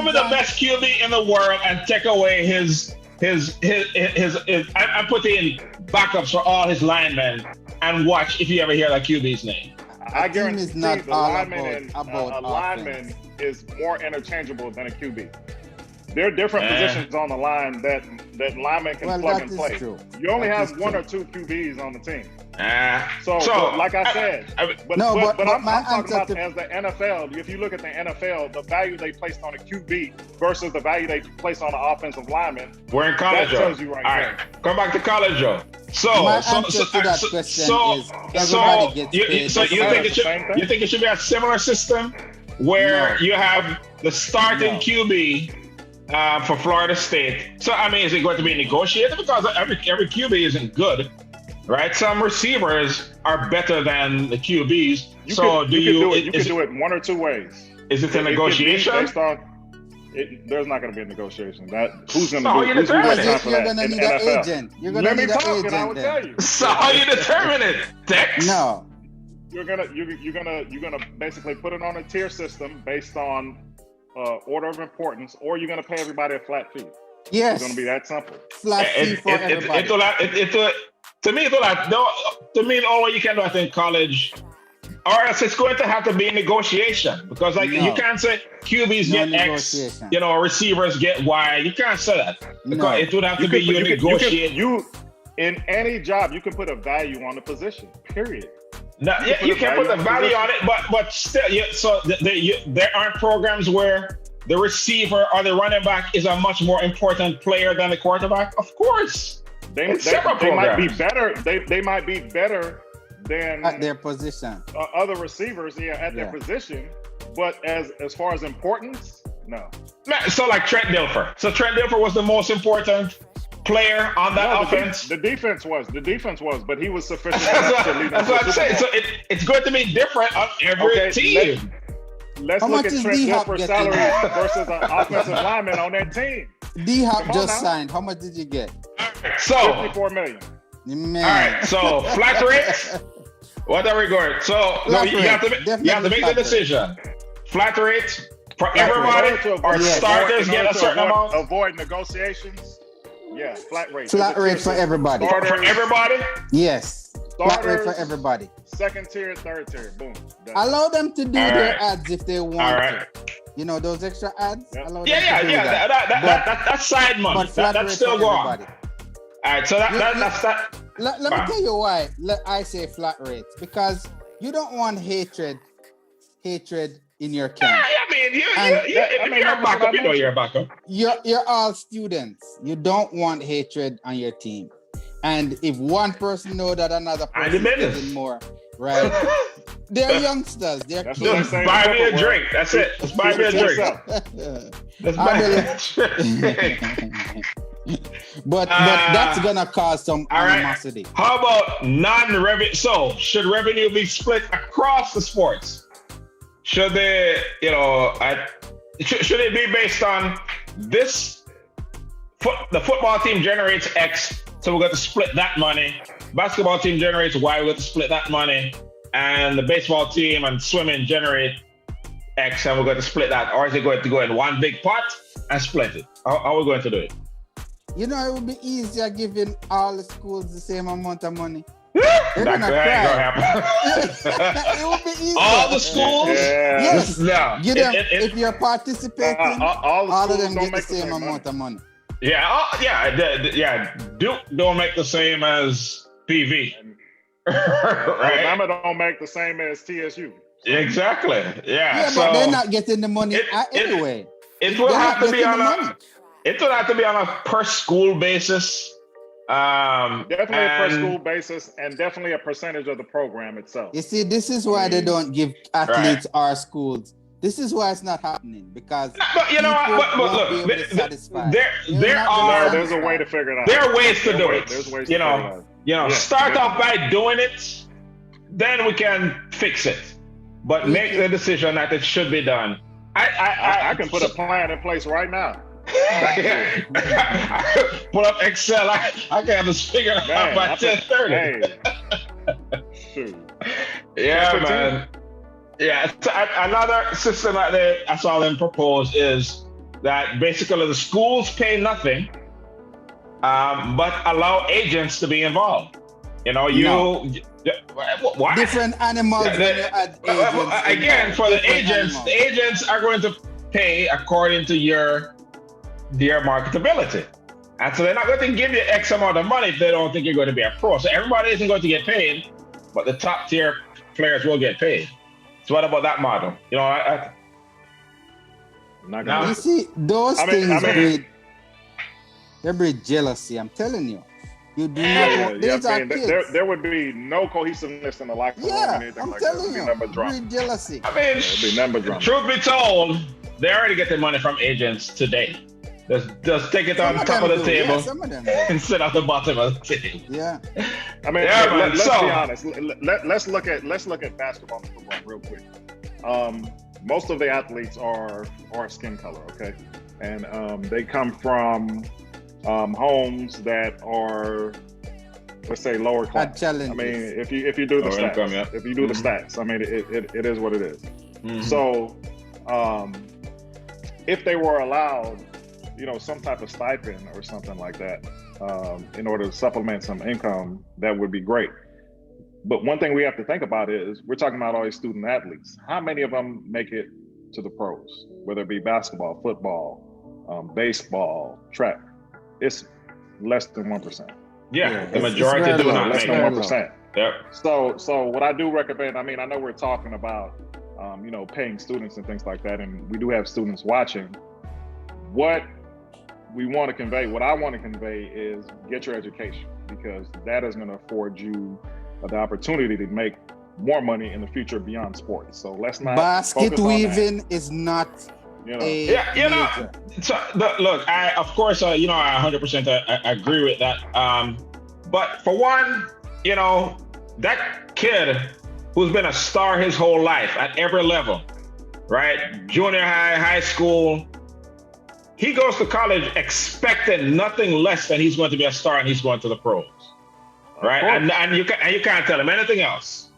me the best QB in the world and take away his I put in backups for all his linemen and watch if you ever hear that QB's name. I guarantee it's not the lineman a lineman is more interchangeable than a QB. There are different positions on the line that linemen can plug and play. True. You only have one or two QBs on the team. So like I said, I'm talking about as the NFL. If you look at the NFL, the value they placed on a QB versus the value they placed on an offensive lineman. We're in college, that tells you right there. All right, come back to college, Joe. My answer to that question is everybody gets paid. So you think it should be a similar system where you have the starting QB for Florida State? So I mean, is it going to be negotiated? Because every QB isn't good. Right, some receivers are better than the QBs. You can do it one or two ways. Is it a negotiation? There's not going to be a negotiation. Who's going to do it? You're going to need an agent. You're going to need an agent. I will tell you. So how you determine it, Dex? No. You're gonna basically put it on a tier system based on order of importance, or you're gonna pay everybody a flat fee. Yes. It's gonna be that simple. Flat fee for everybody. To me, the only way you can do it in college, or else it's going to have to be a negotiation, because you can't say QBs get X, receivers get Y. You can't say that, because it would have to be negotiate. In any job, you can put a value on the position. Period. No, you can put the value on it, but still, there aren't programs where the receiver or the running back is a much more important player than the quarterback. Of course. They might be better. They might be better than at their position. Other receivers, at their position. But as far as importance, no. So like Trent Dilfer. So Trent Dilfer was the most important player on that offense. The defense was, but he was sufficient enough to lead them. That's what I'm saying. So it's going to be different on every team. Let's look at Trent Dilfer's salary versus an offensive lineman on that team. D-Hop just signed. How much did you get? So $54 million. Man. All right. So flat rate. What are we going? So you have to make the decision. Flat rate for everybody, or starters get a certain amount. Avoid negotiations. Yeah, flat rate. Flat rate for everybody. For everybody? Yes. Flat rate for everybody. Second tier, third tier. Boom. Done. Allow them to do their ads if they want to. You know those extra ads? Yeah. That's side money. That's still going on. All right, so that's that. Let me tell you why I say flat rates. Because you don't want hatred in your camp. I mean, if you're a backup, you know you're a backup. You're all students. You don't want hatred on your team. And if one person knows that another person is getting more, right? They're youngsters. They're kids. Just buy me a drink. That's it. Just buy me a drink. But that's gonna cause some animosity. Right. How about non-revenue? So should revenue be split across the sports? Should they, should it be based on this? The football team generates X, so we're going to split that money. Basketball team generates Y, we're going to split that money. And the baseball team and swimming generate X, and we're going to split that. Or is it going to go in one big pot and split it? How are we going to do it? It would be easier giving all the schools the same amount of money. That ain't gonna happen. It would be easier. All the schools? Yes. No. If you're participating, all of them get the same amount of money. Duke don't make the same as PV. Right? Alabama don't make the same as TSU. Exactly. Yeah. So but they're not getting the money anyway. It will have to be on a per school basis. Definitely a per school basis, and definitely a percentage of the program itself. You see, this is why they don't give athletes or schools This is why it's not happening, because But you know what? But won't be look, able to satisfy. There's a way to figure it out. There are ways to do it. There's ways you to know, figure it out. you know, Yeah, start off definitely. by doing it, then we can fix it. But make the decision that it should be done. I can put a plan in place right now. Pull up Excel. I can't just figure it out by 10:30. Hey, shoot. Yeah, man. Yeah, another system that I saw them propose is that basically the schools pay nothing, but allow agents to be involved. You know, what? Different animals when you add agents. Again, for the agents are going to pay according to their marketability. And so they're not going to give you X amount of money if they don't think you're going to be a pro. So everybody isn't going to get paid, but the top tier players will get paid. So what about that model? You know, you see, those things breed jealousy. I'm telling you. You do not want these are kids. There would be no cohesiveness in the locker room or anything like that. I'm telling you, breed jealousy. I mean, truth be told, they already get the money from agents today. Just take it on top of the table and sit at the bottom of the table. Yeah. I mean, let's be honest. Let's look at basketball and football real quick. Most of the athletes are skin color, okay, and they come from homes that are, let's say, lower class. I mean, if you do the stats, the stats, I mean, it is what it is. Mm-hmm. So, if they were allowed, you know, some type of stipend or something like that, in order to supplement some income, that would be great. But one thing we have to think about is we're talking about all these student athletes. How many of them make it to the pros, whether it be basketball, football, baseball, track? It's less than 1%. Yeah, the majority do not less make than 1%. Yep. So what I do recommend, I mean, I know we're talking about, you know, paying students and things like that, and we do have students watching. What we want to convey, what I want to convey is get your education, because that is going to afford you the opportunity to make more money in the future beyond sports. So let's not basket weaving is not you know. So look, I 100% agree with that. But for one, you know, that kid who's been a star his whole life at every level, right? Junior high, high school, he goes to college expecting nothing less than he's going to be a star and he's going to the pros, right? And you can't tell him anything else,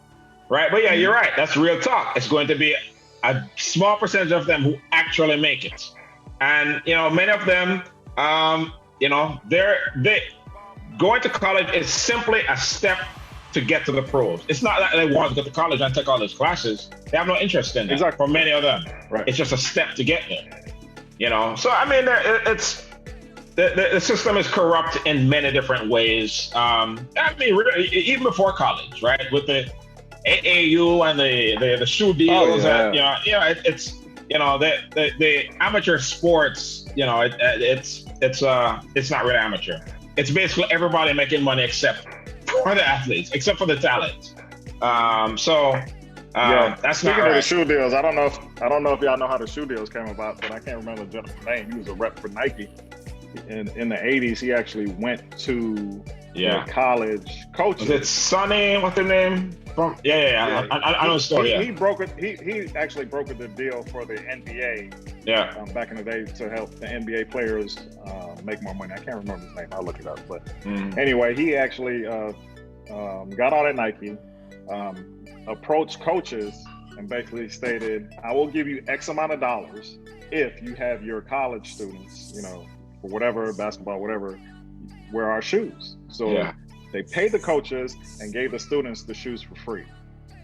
right? But yeah, you're right. That's real talk. It's going to be a small percentage of them who actually make it, and you know, many of them, you know, they going to college is simply a step to get to the pros. It's not that they want to go to college and take all those classes. They have no interest in that. Exactly. For many of them, right? It's just a step to get there. You know, so I mean, it's the system is corrupt in many different ways. I mean, really, even before college, right? With the AAU and the shoe deals, and it's you know, the amateur sports, you know, it's not really amateur. It's basically everybody making money except for the athletes, except for the talent. That's speaking not right. of the shoe deals, I don't know if y'all know how the shoe deals came about, but I can't remember the gentleman's name. He was a rep for Nike. In the 80s, he actually went to college coaching. Was it Sonny? What's the name? From I know the story. He actually brokered the deal for the NBA. Back in the day to help the NBA players make more money. I can't remember his name. I'll look it up. But anyway, he actually got on at Nike. Approached coaches and basically stated, I will give you X amount of dollars if you have your college students, you know, for whatever, basketball, whatever, wear our shoes. So they paid the coaches and gave the students the shoes for free.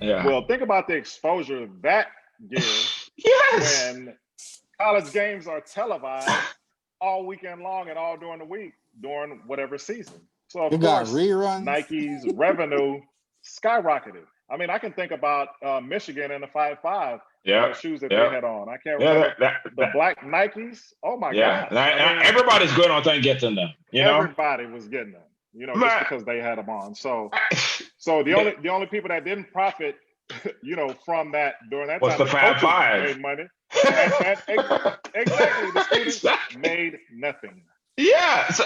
Yeah. Well, think about the exposure that gives when college games are televised all weekend long and all during the week, during whatever season. So of course, Nike's revenue skyrocketed. I mean, I can think about Michigan and the 5.5 shoes that they had on. I can't remember the black Nikes. Oh my God! I mean, everybody's going on and getting them. You know, everybody was getting them. You know, just because they had them on. So the only people that didn't profit from that during that What's time, the Fab Five? made money. Exactly, the students made nothing. Yeah. So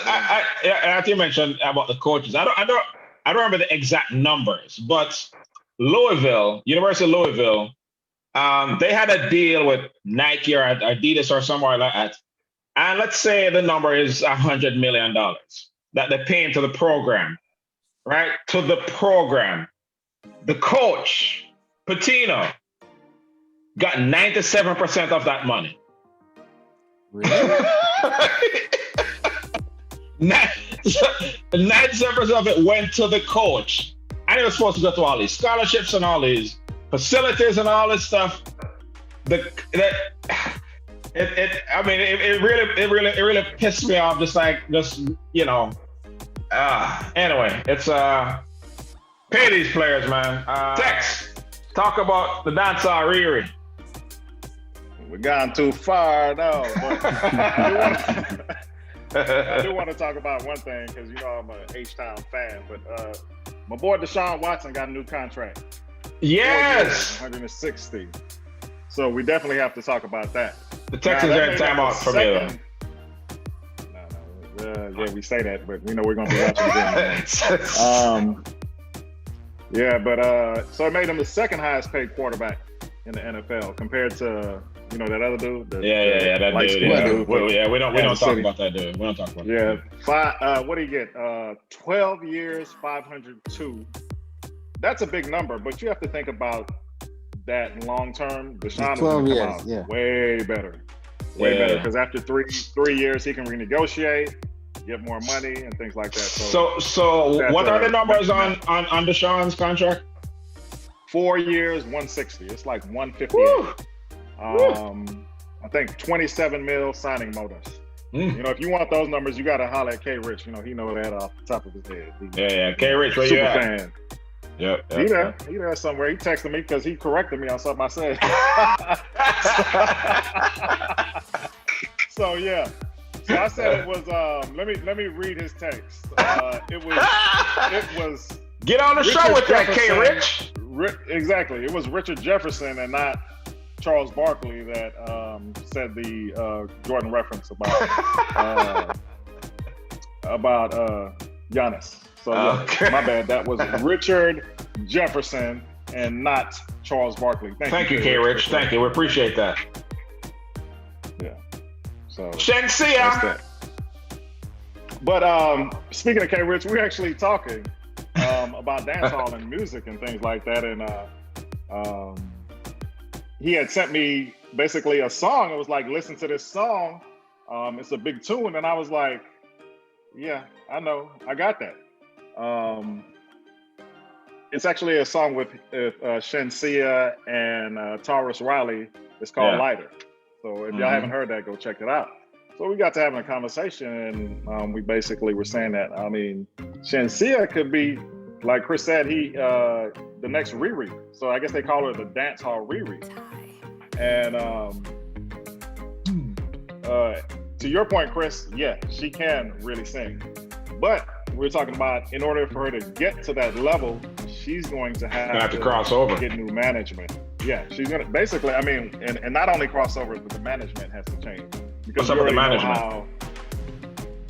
as you mentioned about the coaches, I don't remember the exact numbers, but University of Louisville, they had a deal with Nike or Adidas or somewhere like that. And let's say the number is $100 million that they're paying to the program, right? To the program. The coach, Patino, got 97% of that money. Really? 97% of it went to the coach. And it was supposed to go to all these scholarships and all these facilities and all this stuff. It really pissed me off. Anyway, it's pay these players, man. Tex, talk about the dancehall Riri. We've gone too far now, but I do want to talk about one thing because I'm an H-Town fan, but my boy Deshaun Watson got a new contract. Yes, 160. So we definitely have to talk about that. The Texans are in timeout from here. Yeah, we say that, but we're going to be watching again. So it made him the second highest paid quarterback in the NFL compared to that other dude. That dude. We don't talk about that dude. We don't talk about that. Yeah, what did he get? 12 years, 502. That's a big number, but you have to think about that long term. Deshaun is going to come out way better, because after three years he can renegotiate, get more money and things like that. So what are the numbers on Deshaun's contract? 4 years, 160. It's like 158. I think 27 mil signing bonus. If you want those numbers, you got to holler at K Rich. He know that off the top of his head. K Rich, where you at? Fan. Yep. He there somewhere. He texted me because he corrected me on something I said. So I said it was. Let me read his text. It was. Get on the Richard show with Jefferson, that, K Rich. Exactly. It was Richard Jefferson and not Charles Barkley that said the Jordan reference about Giannis. So my bad. That was Richard Jefferson and not Charles Barkley. Thank you, K Rich. Thank you. We appreciate that. Yeah. So Shensea. But speaking of K Rich, we're actually talking about dancehall and music and things like that, and he had sent me basically a song. It was like, listen to this song. It's a big tune, and I was like, yeah, I know, I got that. It's actually a song with Shensea and Taurus Riley. It's called Lighter. So if y'all haven't heard that, go check it out. So we got to having a conversation, and we basically were saying that, Shensea could be, like Chris said, the next Riri. So I guess they call her the dancehall Riri. And to your point, Chris, she can really sing. But we're talking about, in order for her to get to that level, she's going to have to cross over, get new management. Yeah, she's gonna basically. And not only cross over, but the management has to change. Because what's up with the management?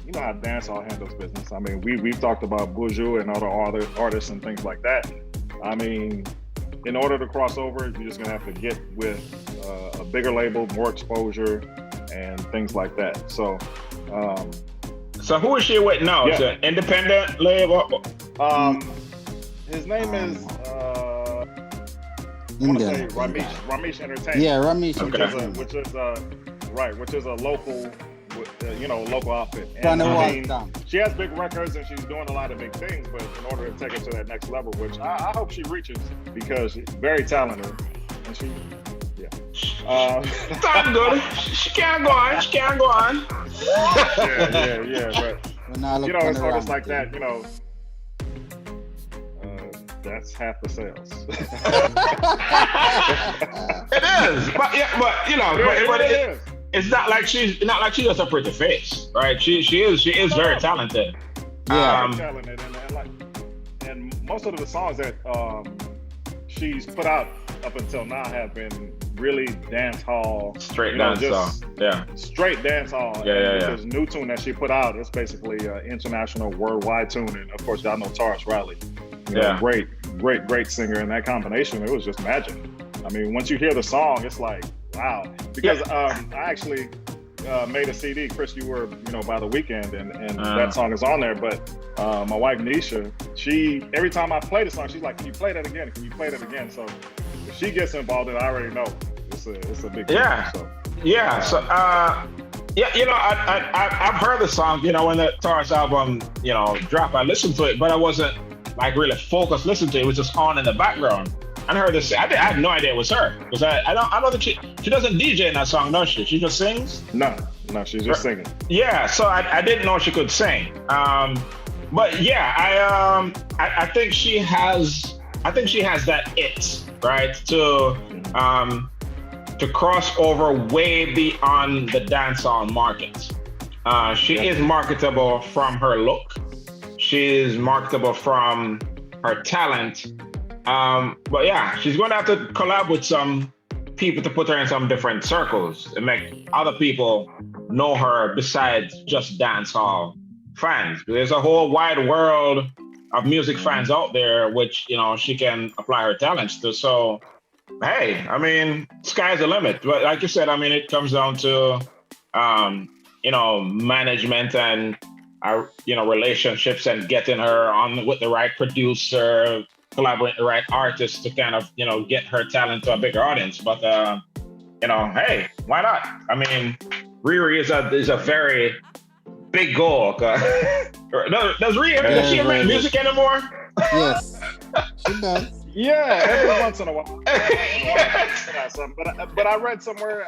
You know how dancehall handles business. We've talked about Buju and other artists and things like that. In order to cross over, you're just gonna have to get with a bigger label, more exposure, and things like that. So who is she with now? It's an independent label. His name is I want to say Ramesh Entertainment. Yeah, Ramesh which is a local, local outfit. And she has big records and she's doing a lot of big things, but in order to take it to that next level, which I hope she reaches, because she's very talented and she. That's good. She can't go on. But it's artists like that, that's half the sales. It is, but it's not like she's just a pretty face, right? She is very talented. Very talented, and most of the songs that she's put out up until now have been really dance hall, straight dancehall. Yeah, straight dancehall. Yeah. This new tune that she put out, it's basically international worldwide tune, and of course y'all know Taurus Riley. Great singer, and that combination, it was just magic. I mean, once you hear the song, it's like wow. Because I actually made a CD. Chris, you were by the weekend, and that song is on there. But my wife Nisha, she every time I play the song, she's like, "Can you play that again? Can you play that again?" So if she gets involved in it, I already know it's a big deal. So, I've heard the song. When the Taurus album dropped, I listened to it, but I wasn't like really focused listening to it. It was just on in the background. And I heard this. I had no idea it was her, because I don't think she doesn't DJ in that song, does she? She just sings. No, she's just singing. Yeah, so I didn't know she could sing. But yeah, I think she has. I think she has that it, right, to cross over way beyond the dancehall market. She is marketable from her look. She is marketable from her talent. But yeah, she's going to have to collab with some people to put her in some different circles and make other people know her besides just dancehall fans. There's a whole wide world of music fans out there, which, she can apply her talents to. So, hey, I mean, sky's the limit. But like you said, I mean, it comes down to, management and, relationships and getting her on with the right producer, collaborate with the right artist to kind of, get her talent to a bigger audience. But, hey, why not? I mean, Riri is a very big goal. Does Riri make music anymore? Yes, she does. Yeah, every once in a while. But I read somewhere,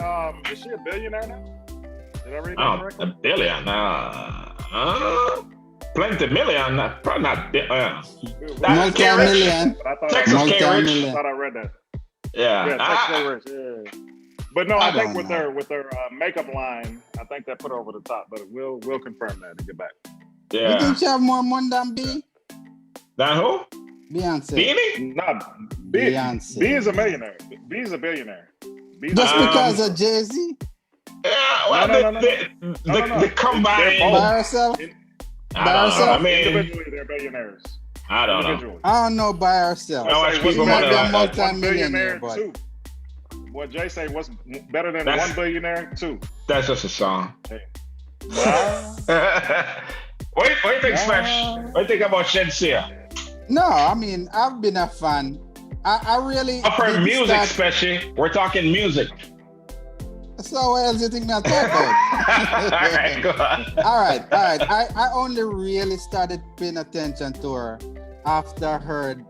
is she a billionaire now? Did I read that correctly? A billion? Plenty million, probably not. Multi-million. Texas K-Rich. I thought I read that. Yeah. Texas K-Rich. Yeah. But no, I think with her makeup line, I think that put her over the top. But we'll confirm that and get back. Yeah. You think she have more money than B? Than who? Beyonce. Beanie? No, Beyonce. B is a millionaire. B is a billionaire. Just because of Jay-Z? Yeah. Well, the combined. By herself? I mean, individually, they're billionaires. I don't know. I don't know by herself. I watch people multi-millionaire, but too. What Jay say, what's better than 1 billionaire? 2. That's just a song. Hey. What do you think, Smash? What do you think about Shensea? No, I mean, I've been a fan. I really... Of her music, especially. We're talking music. So what else do you think I'm talking about? All right, go on. All right. I only really started paying attention to her after I heard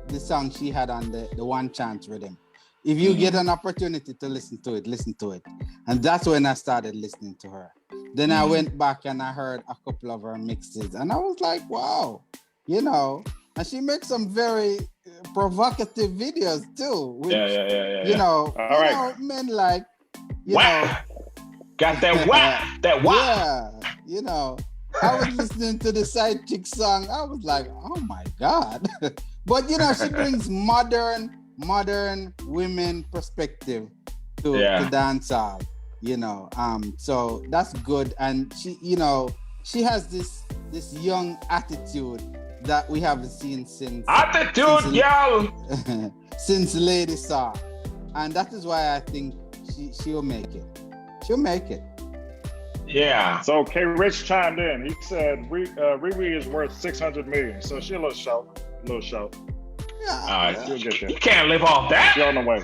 the song she had on the One Chance Rhythm. If you get an opportunity to listen to it, listen to it. And that's when I started listening to her. Then I went back and I heard a couple of her mixes. And I was like, wow, and she makes some very provocative videos too. Which, All right. Men like, got that whack, that whack. Yeah, I was listening to the Side Chick song. I was like, oh my God. But, she brings modern women perspective to dancehall, so that's good. And she has this young attitude that we haven't seen since Lady Saw. And that is why I think she'll make it. She'll make it. Yeah. So K. Rich chimed in. He said Riri is worth $600 million. So she a little short. Yeah. She'll get there. You can't live off that. She's on the way.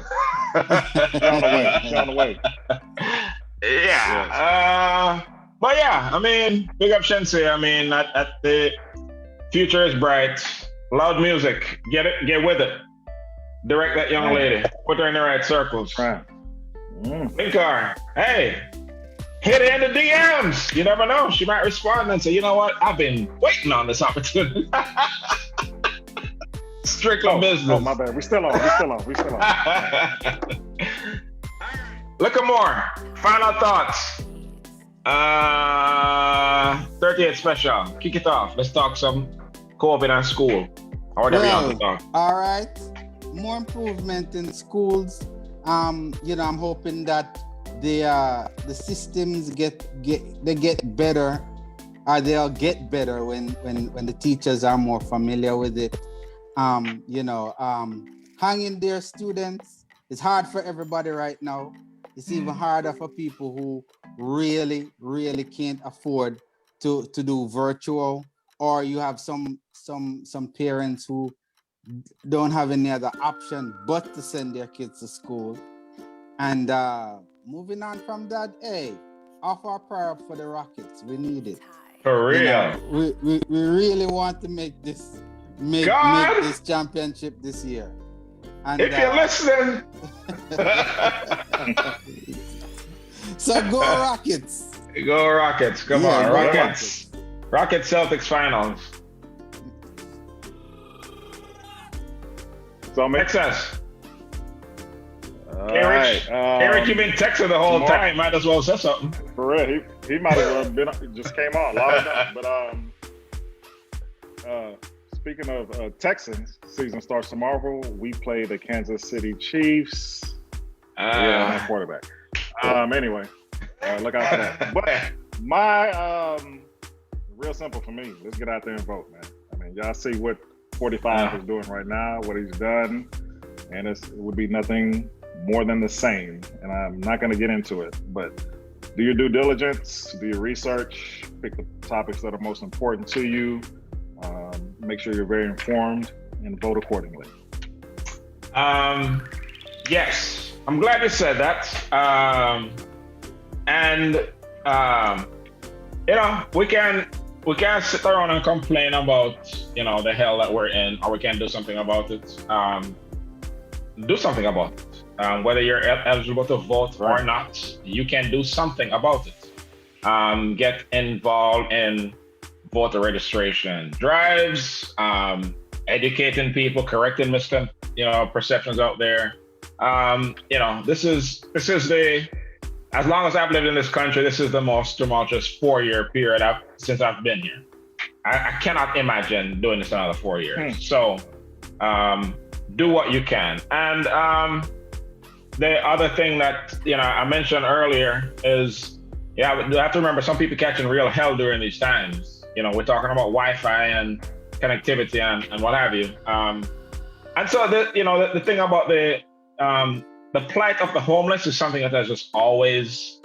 She's on the way. Yeah. Yes. But yeah, I mean, big up Shensea. I mean, at the future is bright. Loud music. Get with it. Direct that young lady. Put her in the right circles. Right. Link her. Hey, hit her in the DMs. You never know. She might respond and say, you know what? I've been waiting on this opportunity. Strictly business. Oh, my bad. We still on. Look at more. Final thoughts. 38 special. Kick it off. Let's talk some COVID and school. Or whatever you want to talk. All right. more improvement in schools. You know, I'm hoping that the systems get better, or they'll get better when the teachers are more familiar with it. You know, hanging there, students. It's hard for everybody right now. It's even harder for people who really can't afford to do virtual, or you have some parents who don't have any other option but to send their kids to school. And moving on from that, hey, offer our prayer up for the Rockets. We need it. For real. You know, we really want to make this championship this year. And, if you're listening. So go Rockets. Go Rockets. Come on, Rockets. Rockets Celtics finals. So makes sense. Eric, Eric, you've been texting the whole time. Might as well say something. For real, he might as well been just came on loud enough. But speaking of Texans, season starts tomorrow. We play the Kansas City Chiefs. Yeah, quarterback. Anyway, look out for that. But my real simple for me. Let's get out there and vote, man. I mean, y'all see what 45 is doing right now, what he's done, and it would be nothing more than the same. And I'm not going to get into it, but do your due diligence, do your research, pick the topics that are most important to you, make sure you're very informed, and vote accordingly. Yes, I'm glad you said that. You know, we can't sit around and complain about, you know, the hell that we're in, or we can do something about it. Do something about it. Whether you're eligible to vote or not, you can do something about it. Get involved in voter registration drives, educating people, correcting perceptions out there. You know, this is as long as I've lived in this country, this is the most tumultuous 4-year period since I've been here. I cannot imagine doing this another 4 years. So do what you can. And the other thing that, you know, I mentioned earlier is, you have to remember, some people catching real hell during these times. You know, we're talking about Wi-Fi and connectivity and what have you. And so the thing about the plight of the homeless is something that has just always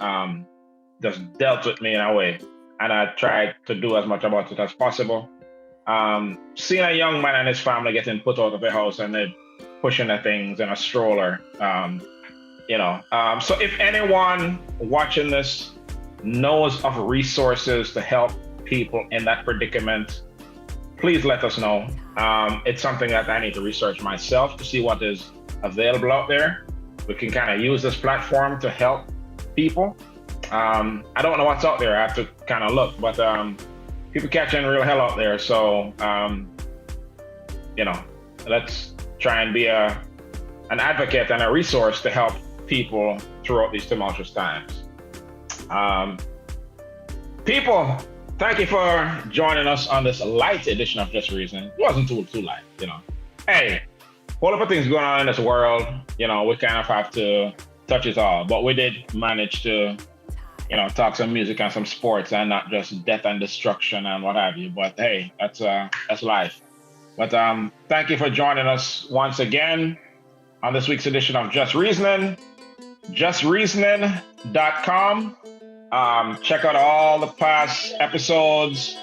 just dealt with me in a way, and I tried to do as much about it as possible. Seeing a young man and his family getting put out of the house and they're pushing their things in a stroller, so if anyone watching this knows of resources to help people in that predicament, please let us know. It's something that I need to research myself to see what is available out there. We can kind of use this platform to help people. I don't know what's out there. I have to kind of look, but people catching real hell out there. So, let's try and be an advocate and a resource to help people throughout these tumultuous times. People, thank you for joining us on this light edition of Just Reason. It wasn't too light, you know. Hey, whole lot of things going on in this world, you know, we kind of have to touch it all, but we did manage to, you know, talk some music and some sports and not just death and destruction and what have you. But hey, that's life. But thank you for joining us once again on this week's edition of Just Reasoning. JustReasoning.com. Check out all the past episodes.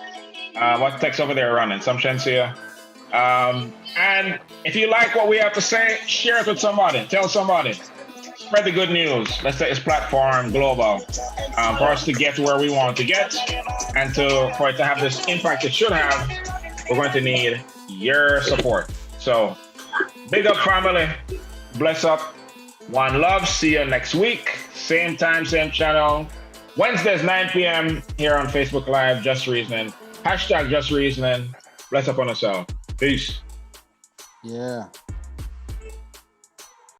What text over there running? Some Shensea. And if you like what we have to say, share it with somebody. Tell somebody. Spread the good news. Let's take this platform global for us to get to where we want to get, and for it to have this impact it should have. We're going to need your support. So, big up, family. Bless up. One love. See you next week. Same time, same channel. Wednesdays, 9 p.m. here on Facebook Live. Just Reasoning. #Just Reasoning. Bless up on yourself. Peace. Yeah.